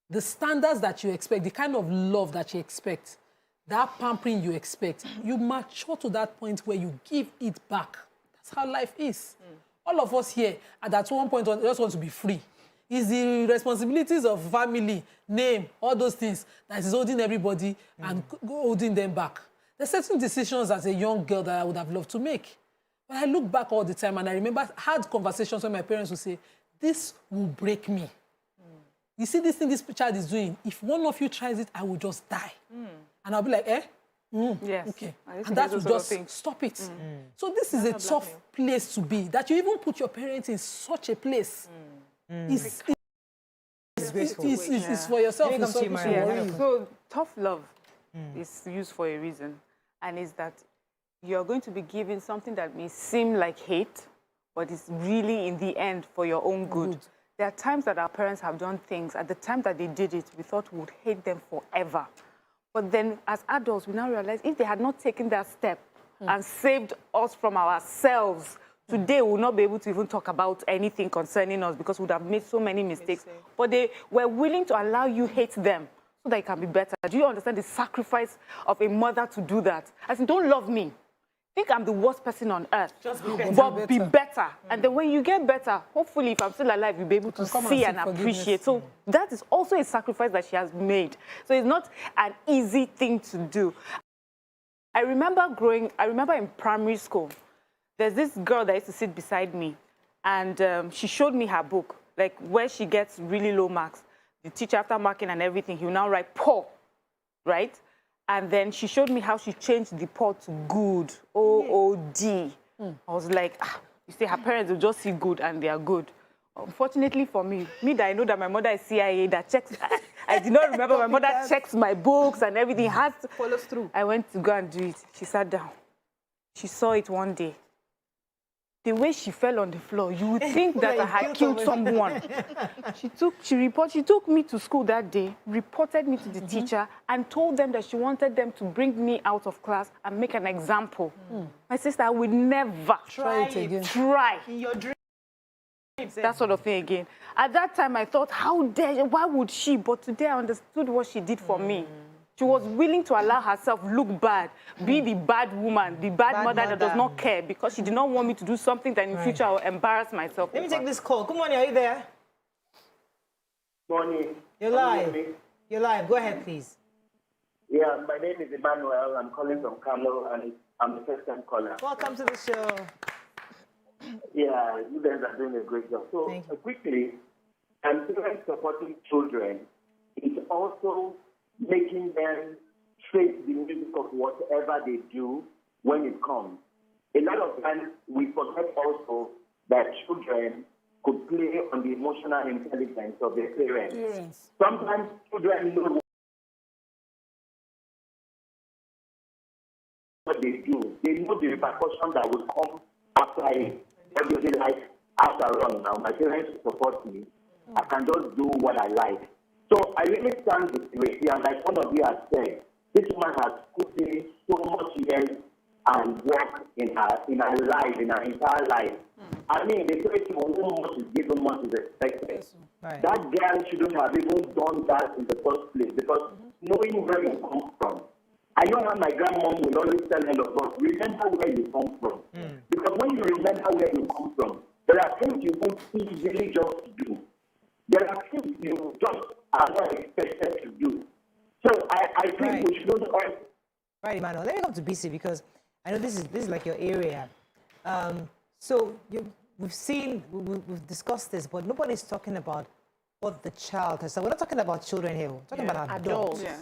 The standards that you expect, the kind of love that you expect, that pampering you expect, you mature to that point where you give it back. That's how life is. All of us here, at one point, just want to be free. It's the responsibilities of family, name, all those things that is holding everybody and holding them back. There's certain decisions as a young girl that I would have loved to make. But I look back all the time and I remember I had conversations where my parents would say, this will break me. You see this thing this child is doing, if one of you tries it, I will just die. And I'll be like, Yes. Okay. And that will just stop it. So this is a tough place to be, that you even put your parents in such a place. It's for yourself. So tough love is used for a reason. And it's that you're going to be given something that may seem like hate, but it's really in the end for your own good. There are times that our parents have done things, at the time that they did it, we thought we would hate them forever. But then as adults, we now realize if they had not taken that step and saved us from ourselves, today we will not be able to even talk about anything concerning us because we would have made so many mistakes. But they were willing to allow you hate them so that it can be better. Do you understand the sacrifice of a mother to do that? I said, don't love me. Think I'm the worst person on earth. Just be better. But be better. And then when you get better, hopefully if I'm still alive, you'll be able to see and appreciate. So that is also a sacrifice that she has made. So it's not an easy thing to do. I remember in primary school, there's this girl that used to sit beside me, and she showed me her book, like where she gets really low marks. The teacher, after marking and everything, he will now write poor, right? And then she showed me how she changed the poor to good, O-O-D. I was like, you see, her parents will just see good and they are good. Unfortunately for me that I know that my mother is CIA, that checks, I did not remember my mother checks my books and everything, follows through. I went to go and do it. She sat down. She saw it one day. The way she fell on the floor, you would think that I had killed someone. She took me to school that day, reported me to the teacher, and told them that she wanted them to bring me out of class and make an example. My sister, I would never try in your dreams. That sort of thing again. At that time, I thought, how dare you? Why would she? But today, I understood what she did for me. She was willing to allow herself look bad, be the bad woman, the bad mother that does not care because she did not want me to do something that in future I will embarrass myself. Let me take this call. Good morning, are you there? Morning. You're live. You're live. Go ahead, please. Yeah, my name is Emmanuel. I'm calling from Kano, and I'm the first-time caller. Welcome to the show. Yeah, you guys are doing a great job. So quickly, parents supporting children is also making them face the music of whatever they do when it comes. A lot of times we forget also that children could play on the emotional intelligence of their parents. Sometimes children know what they do. They know the repercussion that will come after it. But they be like, after all, now my parents support me. I can just do what I like. So I really stand with Ireti, and like one of you has said, this woman has put in so much years and work in her life, in her entire life. I mean, they say to whom much is given, much is expected. Right. That girl shouldn't have even done that in the first place, because knowing where you come from. I know how my grandmom will always tell all of us, remember where you come from. Because when you remember where you come from, there are things you won't easily just do. There are things you just are not expected to do. So I think we should know the right. Right, Emmanuel. Let me come to BC, because I know this is like your area. So we've discussed this, but nobody's talking about what the child has. So we're not talking about children here. We're talking about adults. Yeah.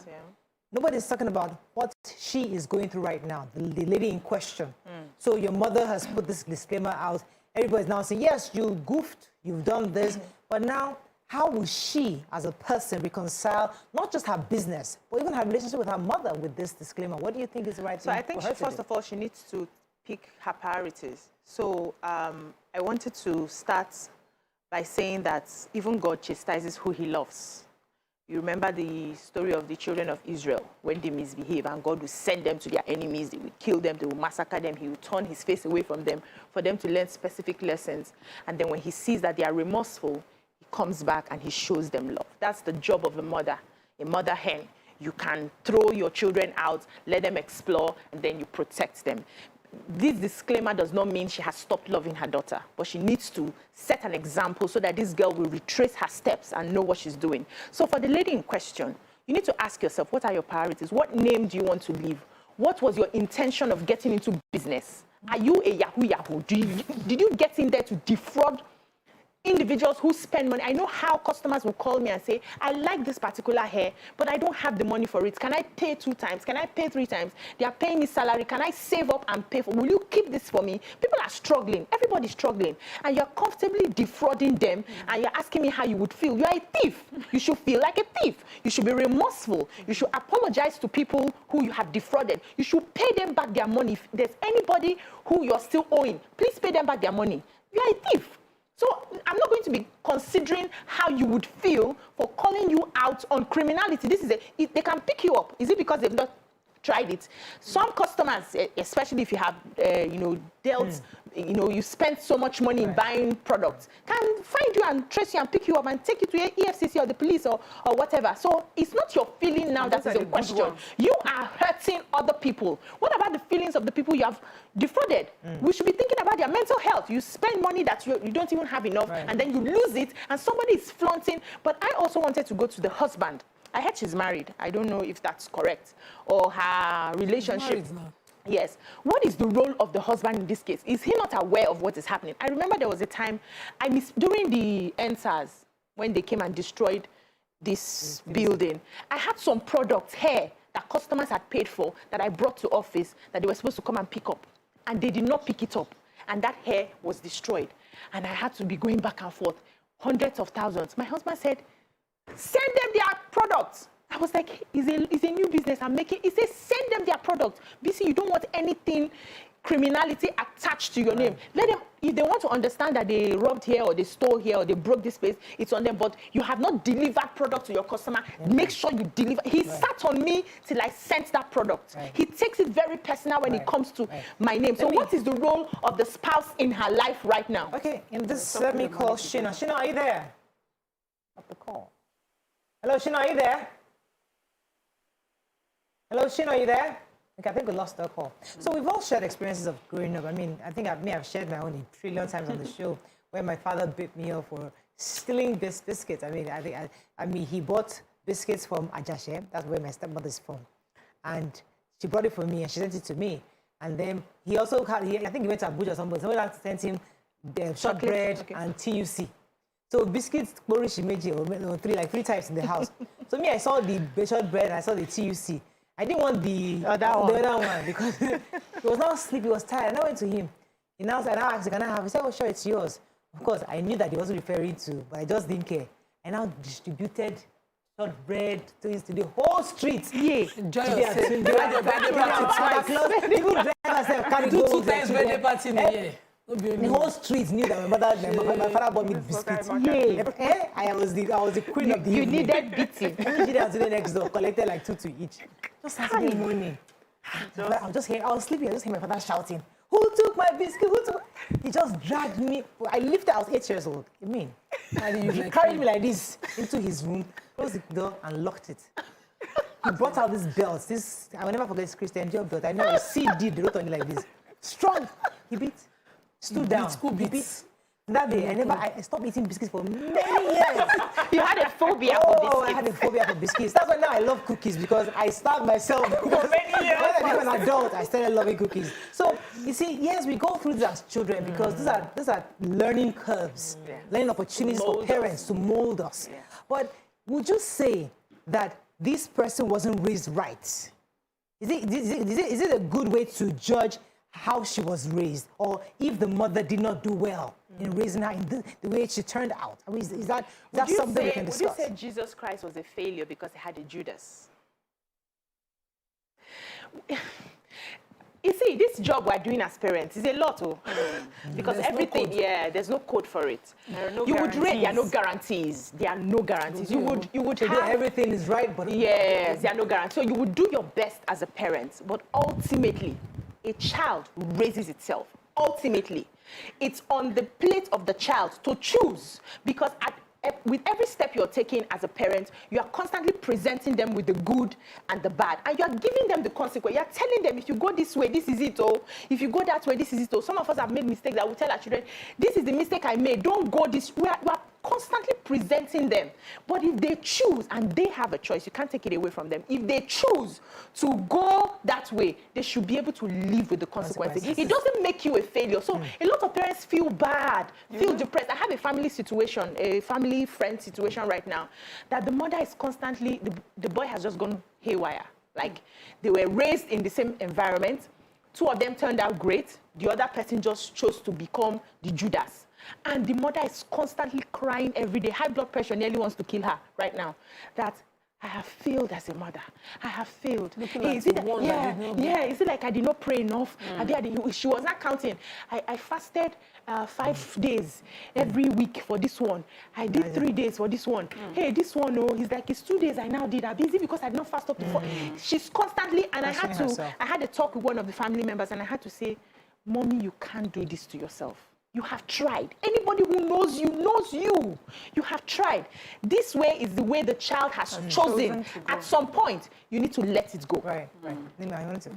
Nobody's talking about what she is going through right now, the lady in question. So your mother has put this disclaimer out. Everybody's now saying, yes, you goofed, you've done this, but now how will she, as a person, reconcile not just her business, but even her relationship with her mother with this disclaimer? What do you think is the right thing? So I think first of all, she needs to pick her priorities. So I wanted to start by saying that even God chastises who he loves. You remember the story of the children of Israel when they misbehave, and God will send them to their enemies, they will kill them, they will massacre them, he will turn his face away from them for them to learn specific lessons. And then when he sees that they are remorseful, he comes back and he shows them love. That's the job of a mother hen. You can throw your children out, let them explore, and then you protect them. This disclaimer does not mean she has stopped loving her daughter, but she needs to set an example so that this girl will retrace her steps and know what she's doing. So for the lady in question, you need to ask yourself, what are your priorities? What name do you want to leave? What was your intention of getting into business? Are you a Yahoo? Did you get in there to defraud individuals who spend money? I know how customers will call me and say, I like this particular hair, but I don't have the money for it. Can I pay 2 times? Can I pay 3 times? They are paying me salary. Can I save up and pay for? Will you keep this for me? People are struggling. Everybody's struggling. And you're comfortably defrauding them, and you're asking me how you would feel. You're a thief. You should feel like a thief. You should be remorseful. You should apologize to people who you have defrauded. You should pay them back their money. If there's anybody who you're still owing, please pay them back their money. You're a thief. So I'm not going to be considering how you would feel for calling you out on criminality. This is they can pick you up. Is it because they've not tried it? Some customers, especially if you have, dealt, you spent so much money in buying products, can find you and trace you and pick you up and take you to EFCC or the police or whatever. So it's not your feeling now that is in question. You are hurting other people. What about the feelings of the people you have defrauded? We should be thinking about their mental health. You spend money that you don't even have enough, and then you lose it, and somebody is flaunting. But I also wanted to go to the husband. I heard she's married. I don't know if that's correct. Or her relationship. Yes. What is the role of the husband in this case? Is he not aware of what is happening? I remember there was a time, during the NSAS, when they came and destroyed this building, I had some products here that customers had paid for that I brought to office that they were supposed to come and pick up. And they did not pick it up. And that hair was destroyed. And I had to be going back and forth, hundreds of thousands. My husband said, send them their products. I was like, it's a new business I'm making. He says, send them their products. BC, you don't want anything, criminality attached to your name. Let them, if they want to understand that they robbed here or they stole here or they broke this place, it's on them. But you have not delivered product to your customer. Make sure you deliver. He sat on me till I sent that product. He takes it very personal when it comes to my name. So what is the role of the spouse in her life right now? Okay, and this, let me call Shina. Shina, are you there? Up the call. Hello, Shina, are you there? Hello, Shina, are you there? Okay, I think we lost the call. So we've all shared experiences of growing up. I mean, I think I've shared my own a trillion times on the show, where my father beat me up for stealing biscuits. I mean, he bought biscuits from Ajashe. That's where my stepmother's from. And she brought it for me, and she sent it to me. And then he also had, I think he went to Abuja or somewhere. Somebody had sent him the shortbread and TUC. So biscuits, she made three times in the house. So me, I saw the shortbread, and I saw the TUC. I didn't want the other one because he was not asleep, he was tired. And I went to him. He now said, I asked, can I have? He said, oh, sure, it's yours. Of course, I knew that he wasn't referring to, but I just didn't care. I now distributed shortbread to the whole street. Yeah. Enjoy yourself. Even drivers carry gold. 2 times birthday party in a year. The whole street knew that my father bought me biscuits. Yeah. I was the queen of the evening. You needed beating. I was the next door, collected like 2 to each. Just Saturday morning. I was sleeping, I just hear my father shouting, "Who took my biscuit? Who took?" He just dragged me. I lifted, I was 8 years old. I mean, he carried me like this into his room, closed the door, and locked it. He brought out this belt. I will never forget this Christian Dior belt. I know a CD, they wrote on it like this. Strong. He beat. Stood down. He beat. That day, I stopped eating biscuits for many years. You had a phobia for biscuits. I had a phobia for biscuits. That's why now I love cookies, because I starved myself. For many years. When I became an adult, I started loving cookies. So, you see, yes, we go through this as children because these are learning curves, learning opportunities for parents to mold us. Yeah. But would you say that this person wasn't raised right? Is it a good way to judge how she was raised, or if the mother did not do well in raising her in the way she turned out? I mean, is that something we can discuss? Would you say Jesus Christ was a failure because he had a Judas? You see, this job we're doing as parents is a lot, because there's everything, there's no code for it. There are no guarantees. There are no guarantees. You would have everything is right, but yes, there are no guarantees. So you would do your best as a parent, but ultimately, a child raises itself. Ultimately, it's on the plate of the child to choose, because with every step you're taking as a parent, you are constantly presenting them with the good and the bad, and you are giving them the consequence. You are telling them, if you go this way, this is it, if you go that way, this is it. Some of us have made mistakes that we tell our children, this is the mistake I made, don't go this way. We are constantly presenting them. But if they choose, and they have a choice, you can't take it away from them. If they choose to go that way, they should be able to live with the consequences. It doesn't make you a failure. So a lot of parents feel bad, feel depressed. I have a family situation, a family friend situation right now, that the mother is constantly, the boy has just gone haywire. Like, they were raised in the same environment. Two of them turned out great. The other person just chose to become the Judas. And the mother is constantly crying every day. High blood pressure nearly wants to kill her right now. That I have failed as a mother. I have failed. Is it like I did not pray enough? She was not counting. I fasted 5 days every week for this one. I did 3 days for this one. Hey, this one, he's like, it's 2 days I now did. I'm busy because I did not fast up to 4. She's constantly, and I had a talk with one of the family members, and I had to say, Mommy, you can't do this to yourself. You have tried. Anybody who knows you knows you. You have tried. This way is the way the child has chosen. At some point, you need to let it go. Right. I wanted to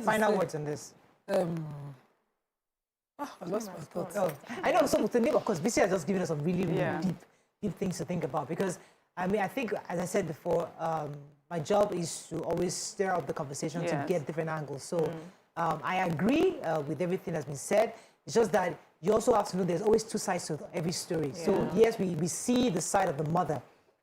final words on this. I lost my thoughts. I know some of the name, of course, BC has just given us some really deep things to think about, because I mean, I think, as I said before, my job is to always stir up the conversation to get different angles. So I agree with everything that's been said. It's just that you also have to know there's always two sides to every story. Yeah. So yes, we see the side of the mother,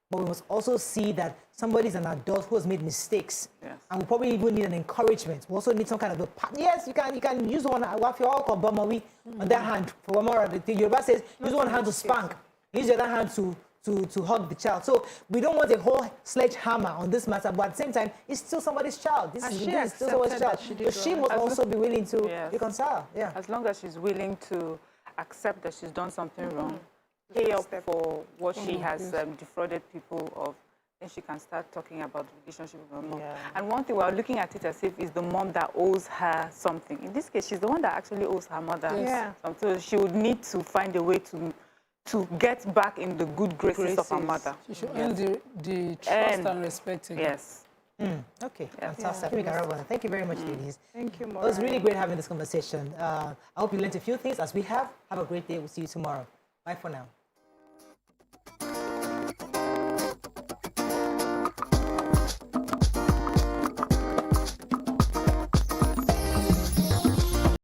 but we must also see that somebody's an adult who has made mistakes, and we probably even need an encouragement. We also need some kind of a yes. You can use one on that hand for one more. The Yoruba says use one hand to spank, use the other hand to hug the child. So we don't want a whole sledgehammer on this matter, but at the same time, it's still somebody's child. This is still somebody's child. So she must also be willing to reconcile. Yeah. As long as she's willing to accept that she's done something wrong, pay up for what she has defrauded people of, then she can start talking about the relationship with her mom. Yeah. And one thing, we're looking at it as if it's the mom that owes her something. In this case, she's the one that actually owes her mother something. So she would need to find a way to get back in the good graces of her mother. She should earn the trust and respect again. Yes. Okay, fantastic. Thank you very much, ladies. Thank you, Maureen. It was really great having this conversation. I hope you learned a few things, as we have. Have a great day. We'll see you tomorrow. Bye for now.